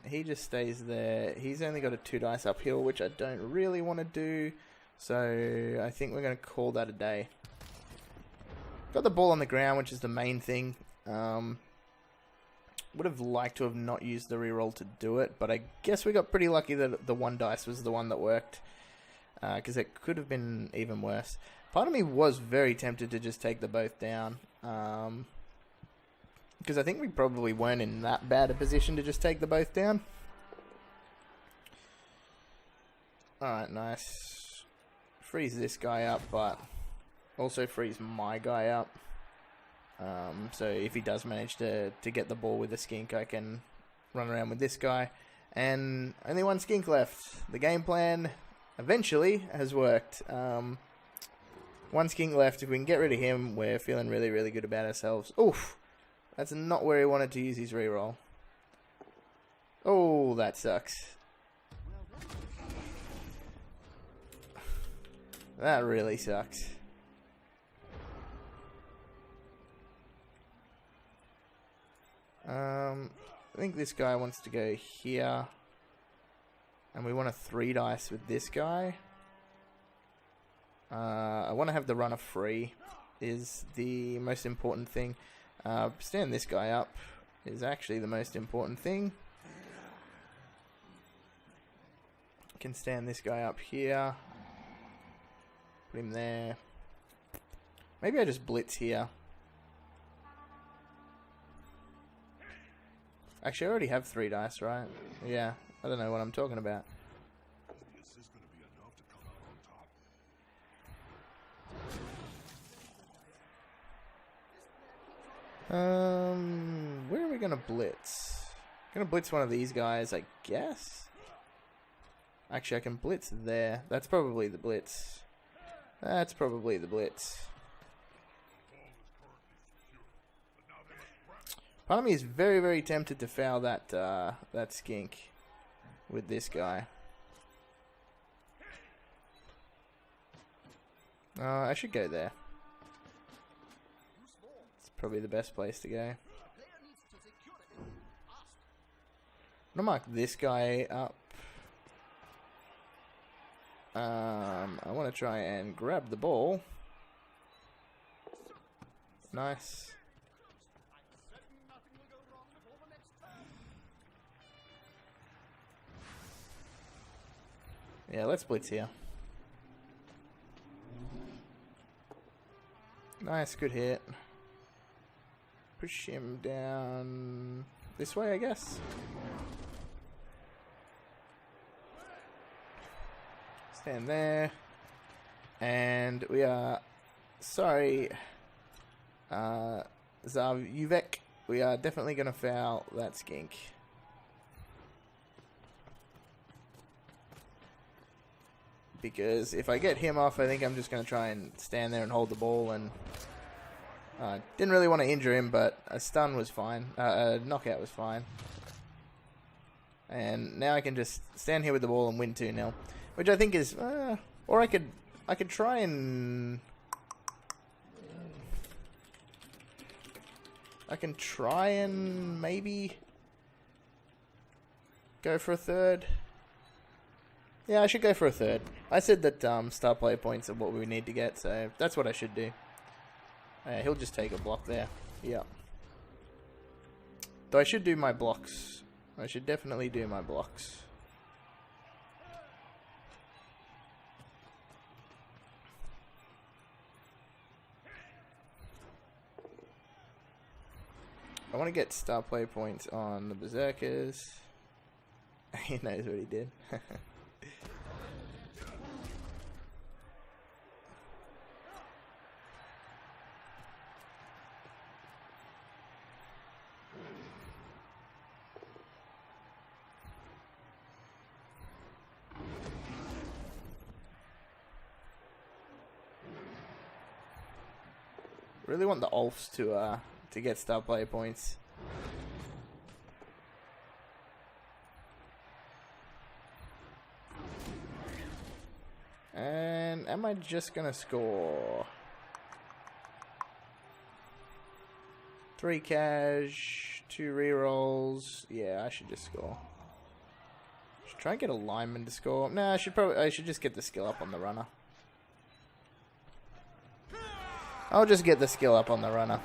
He just stays there. He's only got a 2 dice uphill, which I don't really want to do. So I think we're going to call that a day. Got the ball on the ground, which is the main thing. Would have liked to have not used the reroll to do it, but I guess we got pretty lucky that the 1 dice was the one that worked. Because it could have been even worse. Part of me was very tempted to just take the both down. Because I think we probably weren't in that bad a position to just take the both down. Alright, nice. Freeze this guy up, but also freeze my guy up. So if he does manage to get the ball with the skink, I can run around with this guy. And only 1 skink left. The game plan eventually has worked. 1 skink left. If we can get rid of him, we're feeling really, really good about ourselves. Oof. That's not where he wanted to use his reroll. Oh, that sucks. That really sucks. I think this guy wants to go here. And we want a 3 dice with this guy. I want to have the runner free is the most important thing. Stand this guy up is actually the most important thing. Can stand this guy up here. Put him there. Maybe I just blitz here. Actually, I already have 3 dice, right? Yeah, I don't know what I'm talking about. Where are we gonna blitz? Gonna blitz one of these guys, I guess. Actually, I can blitz there. That's probably the blitz. That's probably the blitz. Part of me is very, very tempted to foul that that skink with this guy. I should go there. It's probably the best place to go. I'm gonna mark this guy up. I want to try and grab the ball. Nice. Yeah, let's blitz here. Nice, good hit. Push him down this way, I guess. Stand there. And we are... Sorry, Zavuvek. We are definitely going to foul that skink. Because if I get him off, I think I'm just going to try and stand there and hold the ball. And didn't really want to injure him, but a stun was fine. A knockout was fine. And now I can just stand here with the ball and win 2-0. Which I think is... or I could try and... I can try and maybe go for a third. Yeah, I should go for a third. I said that star player points are what we need to get, so that's what I should do. He'll just take a block there. Yeah. Though I should do my blocks. I should definitely do my blocks. I want to get star player points on the Berserkers. He knows what he did. Really want the Ulfs to get star player points. And am I just gonna score? 3 cash, 2 rerolls. Yeah, I should just score. Should try and get a lineman to score. Nah, I should just get the skill up on the runner. I'll just get the skill up on the runner.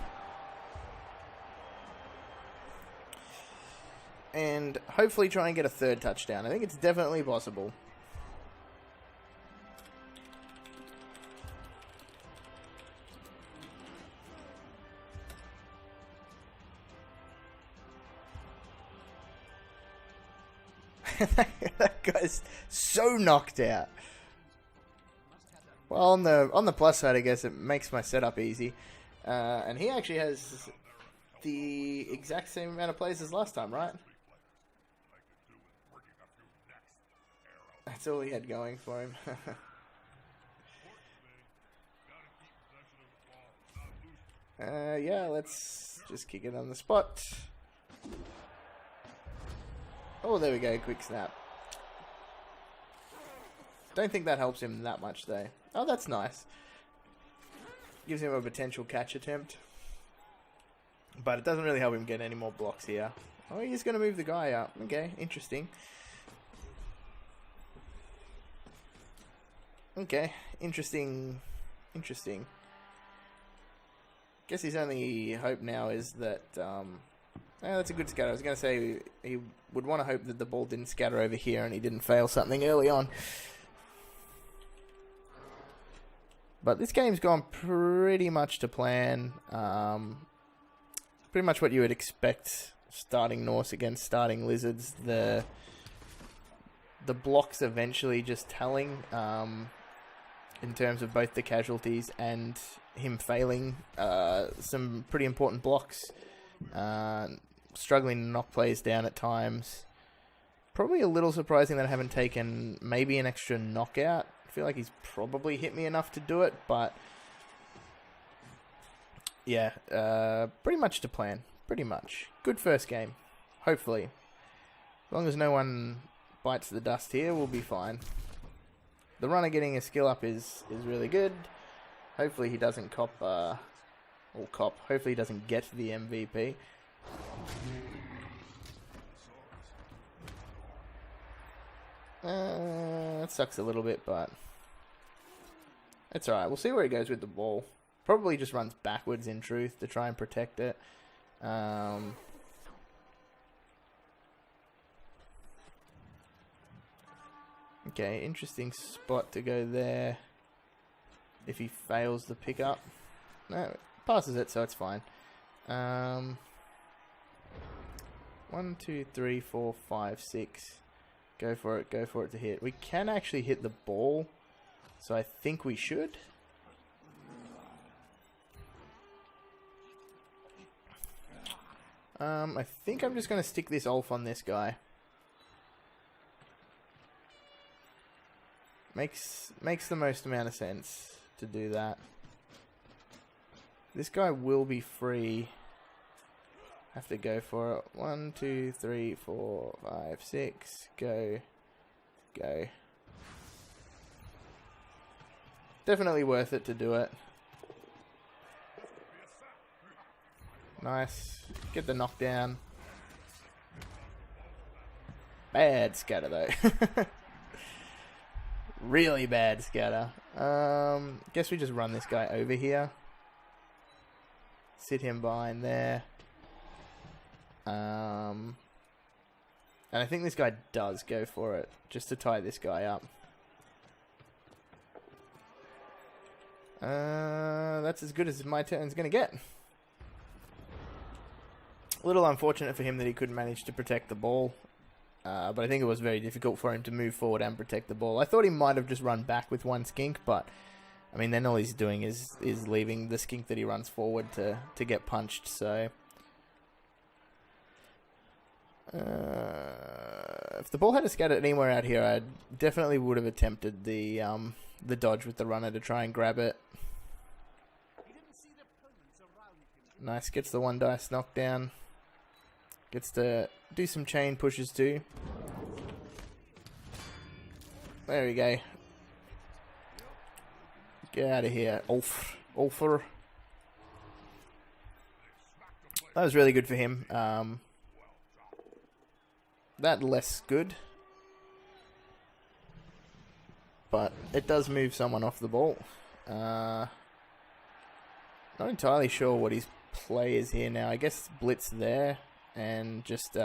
And hopefully try and get a 3rd touchdown. I think it's definitely possible. That guy's so knocked out. Well, on the plus side, I guess it makes my setup easy. And he actually has the exact same amount of plays as last time, right? That's all he had going for him. Yeah, let's Just kick it on the spot. Oh, there we go. Quick snap. Don't think that helps him that much, though. Oh, that's nice. Gives him a potential catch attempt. But it doesn't really help him get any more blocks here. Oh, he's going to move the guy up. Okay, interesting. Okay, interesting. Interesting. Guess his only hope now is that... that's a good scatter. I was going to say he would want to hope that the ball didn't scatter over here and he didn't fail something early on. But this game's gone pretty much to plan. Pretty much what you would expect starting Norse against starting Lizards. The blocks eventually just telling in terms of both the casualties and him failing some pretty important blocks. Struggling to knock players down at times. Probably a little surprising that I haven't taken maybe an extra knockout. I feel like he's probably hit me enough to do it, but yeah, pretty much to plan. Pretty much. Good first game. Hopefully. As long as no one bites the dust here, we'll be fine. The runner getting a skill up is really good. Hopefully he doesn't hopefully he doesn't get the MVP. That sucks a little bit, but it's alright. We'll see where he goes with the ball. Probably just runs backwards in truth to try and protect it. Okay, interesting spot to go there. If he fails the pickup. No, passes it, so it's fine. 1, 2, 3, 4, 5, 6. Go for it to hit. We can actually hit the ball, so I think we should. I think I'm just going to stick this Ulf on this guy. Makes the most amount of sense to do that. This guy will be free. Have to go for it. 1, 2, 3, 4, 5, 6. Go. Go. Definitely worth it to do it. Nice. Get the knockdown. Bad scatter though. Really bad scatter. Guess we just run this guy over here. Sit him behind there. And I think this guy does go for it, just to tie this guy up. That's as good as my turn's going to get. A little unfortunate for him that he couldn't manage to protect the ball. But I think it was very difficult for him to move forward and protect the ball. I thought he might have just run back with one skink, but I mean, then all he's doing is leaving the skink that he runs forward to get punched. So if the ball had scattered anywhere out here, I definitely would have attempted the dodge with the runner to try and grab it. Nice, gets the 1 dice knockdown. Gets to do some chain pushes too. There we go. Get out of here, Ulfer. That was really good for him. That less good. But it does move someone off the ball. Not entirely sure what his play is here now. I guess blitz there and just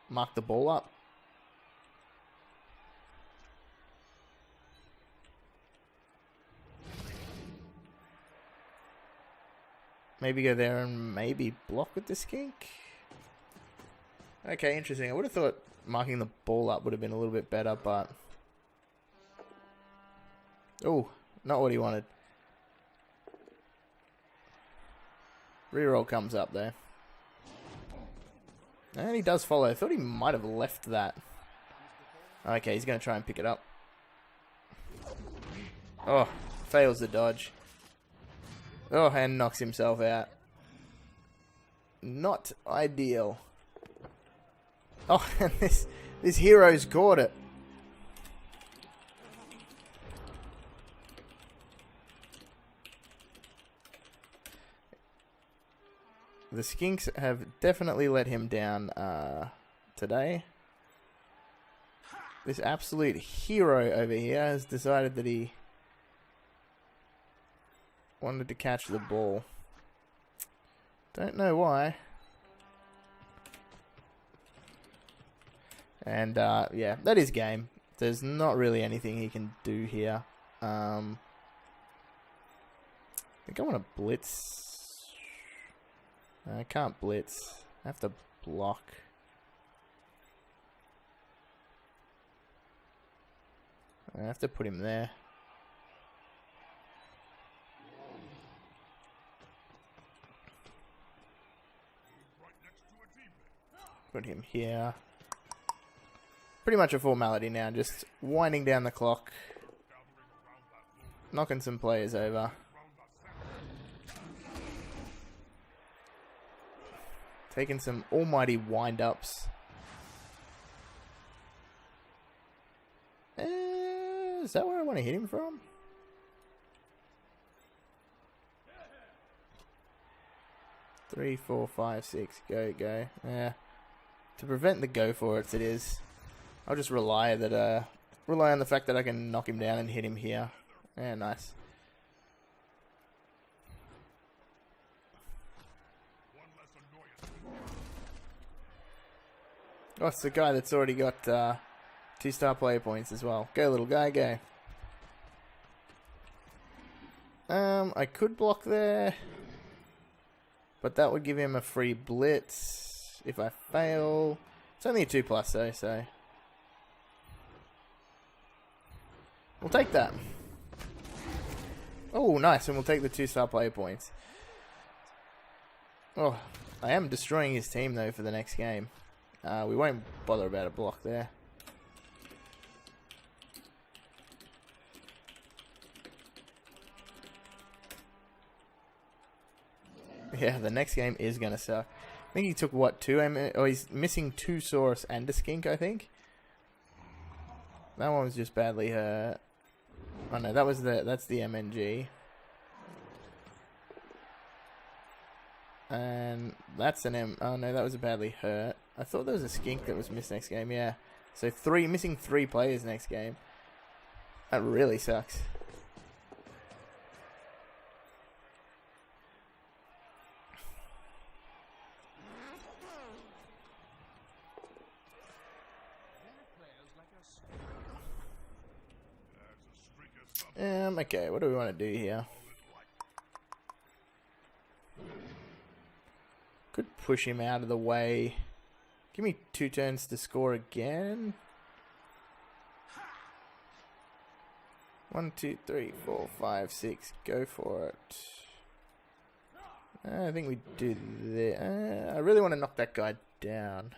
mark the ball up. Maybe go there and maybe block with the skink. Okay, interesting. I would have thought marking the ball up would have been a little bit better, but... Oh, not what he wanted. Reroll comes up there. And he does follow. I thought he might have left that. Okay, he's going to try and pick it up. Oh, fails the dodge. Oh, and knocks himself out. not ideal. Oh, and this hero's caught it. The skinks have definitely let him down today. This absolute hero over here has decided that he wanted to catch the ball. Don't know why. And yeah, that is game. There's not really anything he can do here. I think I want to blitz. I can't blitz. I have to block. I have to put him there. Put him here. Pretty much a formality now, just winding down the clock. Knocking some players over. Taking some almighty wind-ups. Is that where I want to hit him from? Three, 4, 5, 6. Go, go. Yeah. To prevent the go for it is. I'll just rely on the fact that I can knock him down and hit him here. Yeah, nice. Oh, it's the guy that's already got 2-star player points as well. Go, little guy, go. I could block there, but that would give him a free blitz if I fail. It's only a 2+ though, so we'll take that. Oh, nice, and we'll take the 2-star player points. Oh, I am destroying his team though for the next game. We won't bother about a block there. Yeah, the next game is going to suck. I think he took, what, 2 oh, he's missing 2 saurus and a skink, I think. That one was just badly hurt. Oh no, that's the MNG. And that's an oh no, that was a badly hurt. I thought there was a skink that was missed next game, yeah. So missing 3 players next game. That really sucks. Okay, what do we want to do here? Could push him out of the way. Give me 2 turns to score again. 1, 2, 3, 4, 5, 6. Go for it. I think we do that. I really want to knock that guy down.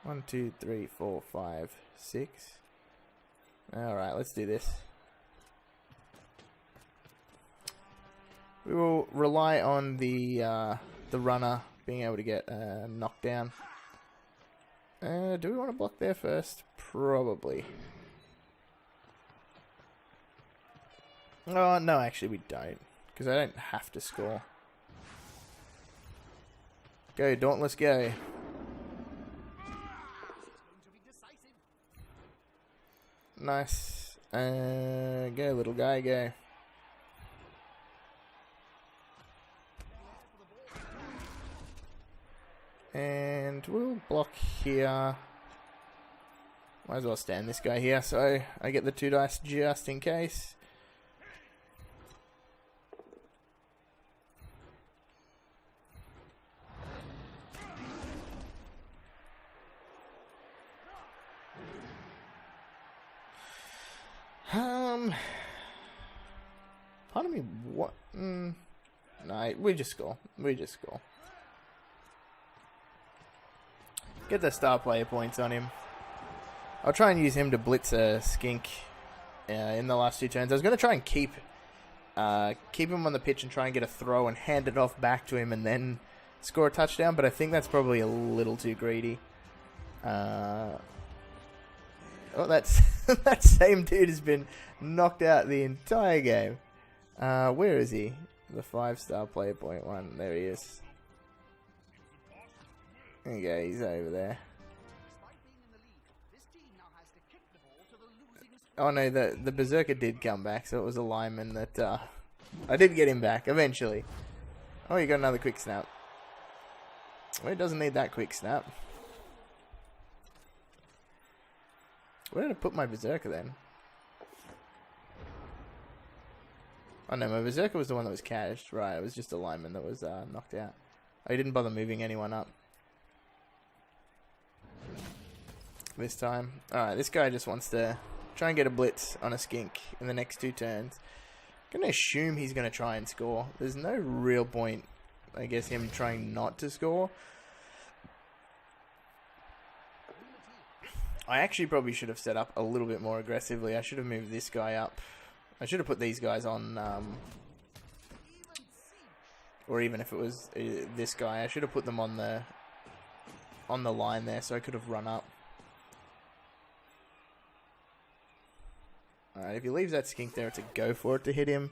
1, 2, 3, 4, 5, 6. Alright, let's do this. We will rely on the runner being able to get knocked down. Do we want to block there first? Probably. Oh, no, actually we don't. Because I don't have to score. Go, Dauntless, go. Nice. Go, little guy, go. And we'll block here. Might as well stand this guy here so I get the 2 dice just in case. Pardon me, what? No, we just score. We just score. Get the star player points on him. I'll try and use him to blitz a skink in the last 2 turns. I was going to try and keep keep him on the pitch and try and get a throw and hand it off back to him and then score a touchdown, but I think that's probably a little too greedy. Oh, that's that same dude has been knocked out the entire game. Where is he? The 5-star player .1. There he is. There you go, he's over there. Oh no, the Berserker did come back, so it was a lineman that, I did get him back, eventually. Oh, you got another quick snap. Well, it doesn't need that quick snap. Where did I put my Berserker then? Oh no, my Berserker was the one that was caged. Right, it was just a lineman that was knocked out. Oh, he didn't bother moving anyone up. This time. Alright, this guy just wants to try and get a blitz on a skink in the next 2 turns. I'm going to assume he's going to try and score. There's no real point, I guess, him trying not to score. I actually probably should have set up a little bit more aggressively. I should have moved this guy up. I should have put these guys on, or even if it was this guy, I should have put them on the line there so I could have run up. Alright, if he leaves that skink there, it's a go for it to hit him.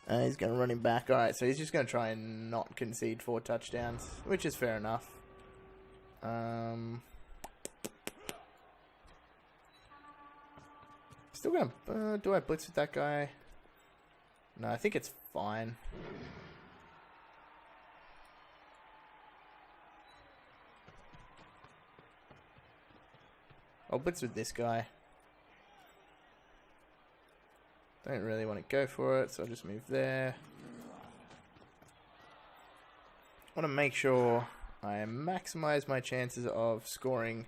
He's going to run him back. Alright, so he's just going to try and not concede 4 touchdowns, which is fair enough. Still going to... do I blitz with that guy? No, I think it's fine. I'll blitz with this guy. Don't really want to go for it, so I'll just move there. I want to make sure I maximize my chances of scoring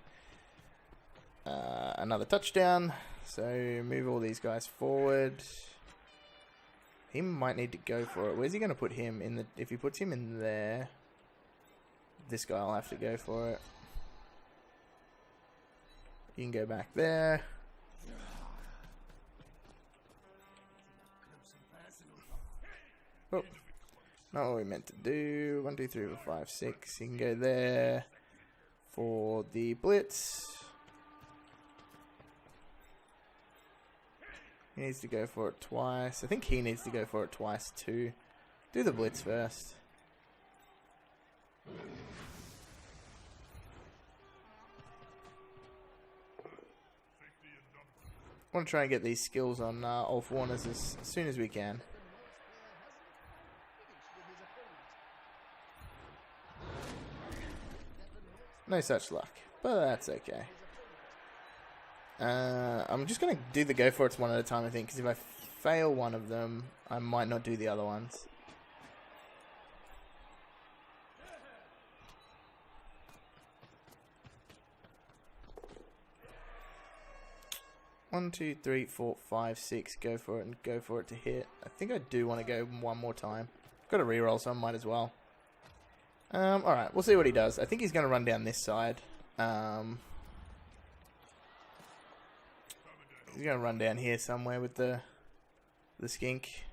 another touchdown. So move all these guys forward. He might need to go for it. Where's he going to put him? In the? If he puts him in there, this guy will have to go for it. You can go back there. Oh, not what we meant to do. 1, 2, 3, 4, 5, 6. You can go there for the blitz. He needs to go for it twice. I think he needs to go for it twice too. Do the blitz first. I want to try and get these skills on Ulf Warners as soon as we can. No such luck, but that's okay. I'm just going to do the go for it one at a time, I think, because if I fail one of them, I might not do the other ones. One, 2, 3, 4, 5, 6. Go for it and go for it to hit. I think I do want to go one more time. Got a reroll, so I might as well. Alright, we'll see what he does. I think he's going to run down this side. He's going to run down here somewhere with the skink.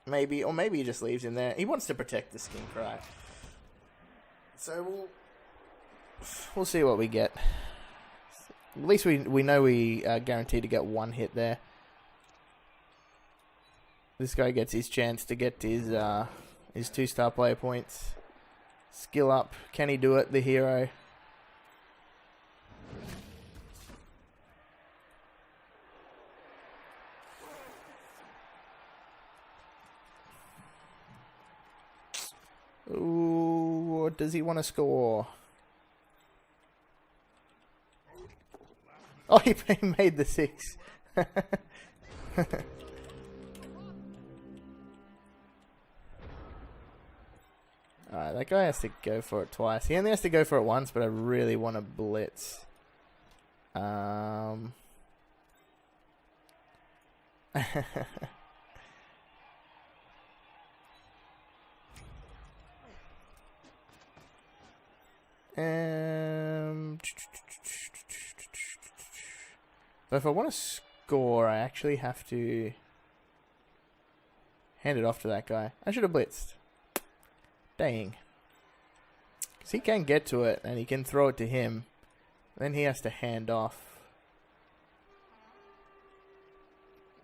Maybe, or maybe he just leaves him there. He wants to protect the skink, right? So we'll see what we get. At least we know we are guaranteed to get one hit there. This guy gets his chance to get his 2-star player points. Skill up. Can he do it? The hero. Ooh, what does he want to score? Oh, he made the 6. Alright, that guy has to go for it twice. He only has to go for it once, but I really want to blitz. But if I want to score, I actually have to hand it off to that guy. I should have blitzed. Dang. Because he can get to it, and he can throw it to him. Then he has to hand off.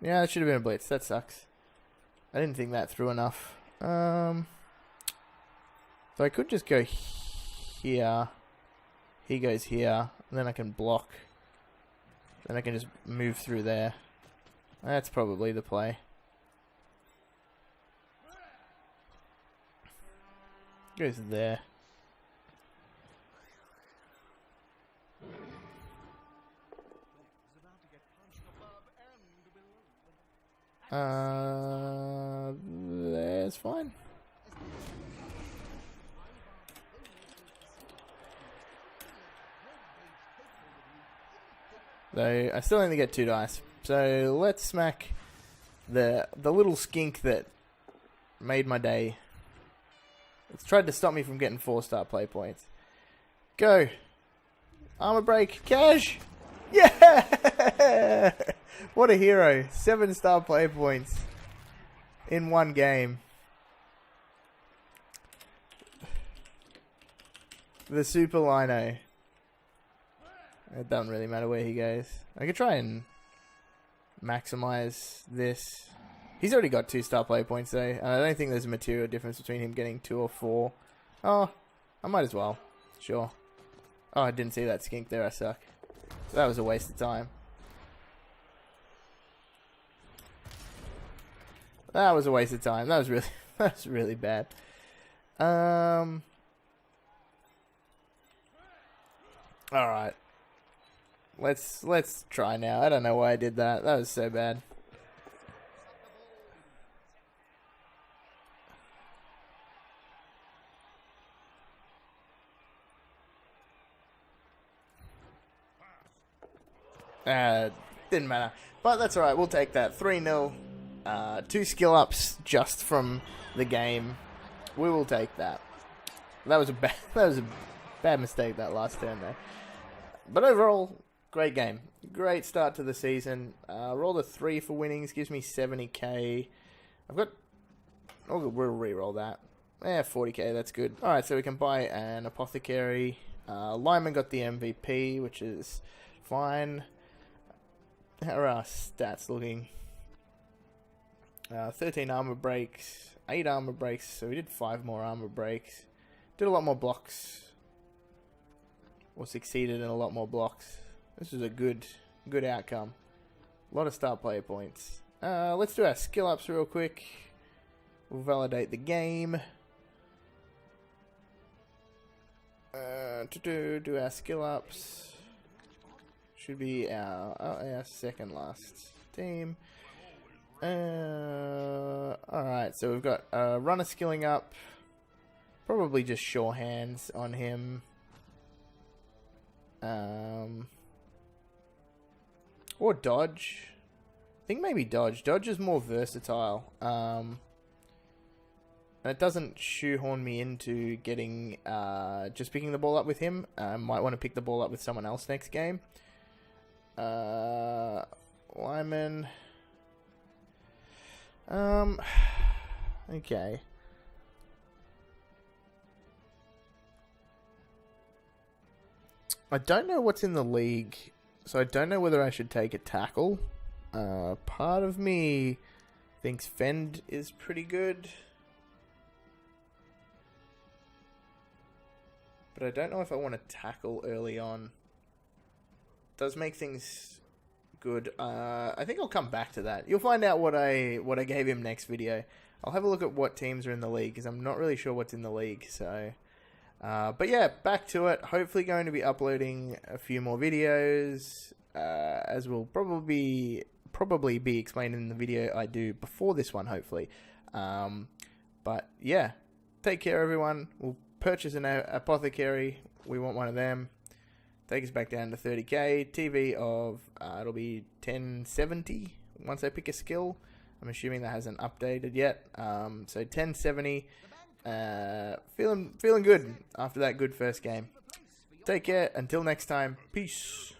Yeah, that should have been a blitz. That sucks. I didn't think that through enough. So I could just go here. He goes here. And then I can block. Then I can just move through there. That's probably the play. Goes there. That's fine. Though I still only get 2 dice. So let's smack the little skink that made my day. It's tried to stop me from getting 4-star play points. Go. Armor break. Cash. Yeah. What a hero. 7-star play points in one game. The Super Lino. It doesn't really matter where he goes. I could try and maximize this. He's already got 2-star play points though. I don't think there's a material difference between him getting 2 or 4. Oh, I might as well. Sure. Oh, I didn't see that skink there. I suck. So that was a waste of time. That was a waste of time. That was really bad. All right. Let's try now. I don't know why I did that. That was so bad. Didn't matter. But that's alright. We'll take that. 3-0. 2 skill ups just from the game. We will take that. That was a bad mistake that last turn there. But overall, great game. Great start to the season. Rolled a 3 for winnings. Gives me 70k. We'll re-roll that. Yeah, 40k. That's good. Alright, so we can buy an apothecary. Lyman got the MVP, which is fine. How are our stats looking? 13 armor breaks, 8 armor breaks, so we did 5 more armor breaks. Did a lot more blocks. Or succeeded in a lot more blocks. This is a good outcome. A lot of star player points. Let's do our skill ups real quick. We'll validate the game. To do our skill ups. Should be our second last team. Alright, so we've got runner skilling up. Probably just sure hands on him. Or dodge. I think maybe dodge. Dodge is more versatile. And it doesn't shoehorn me into getting just picking the ball up with him. I might want to pick the ball up with someone else next game. Lyman. Okay. I don't know what's in the league, so I don't know whether I should take a tackle. Part of me thinks Fend is pretty good. But I don't know if I want to tackle early on. Does make things good. I think I'll come back to that. You'll find out what I gave him next video. I'll have a look at what teams are in the league, because I'm not really sure what's in the league. So, but yeah, back to it. Hopefully going to be uploading a few more videos, as will probably be explained in the video I do before this one, hopefully. But yeah, take care everyone. We'll purchase an apothecary. We want one of them. Take us back down to 30k. TV of, it'll be 1070 once I pick a skill. I'm assuming that hasn't updated yet. So 1070. Feeling good after that good first game. Take care. Until next time. Peace.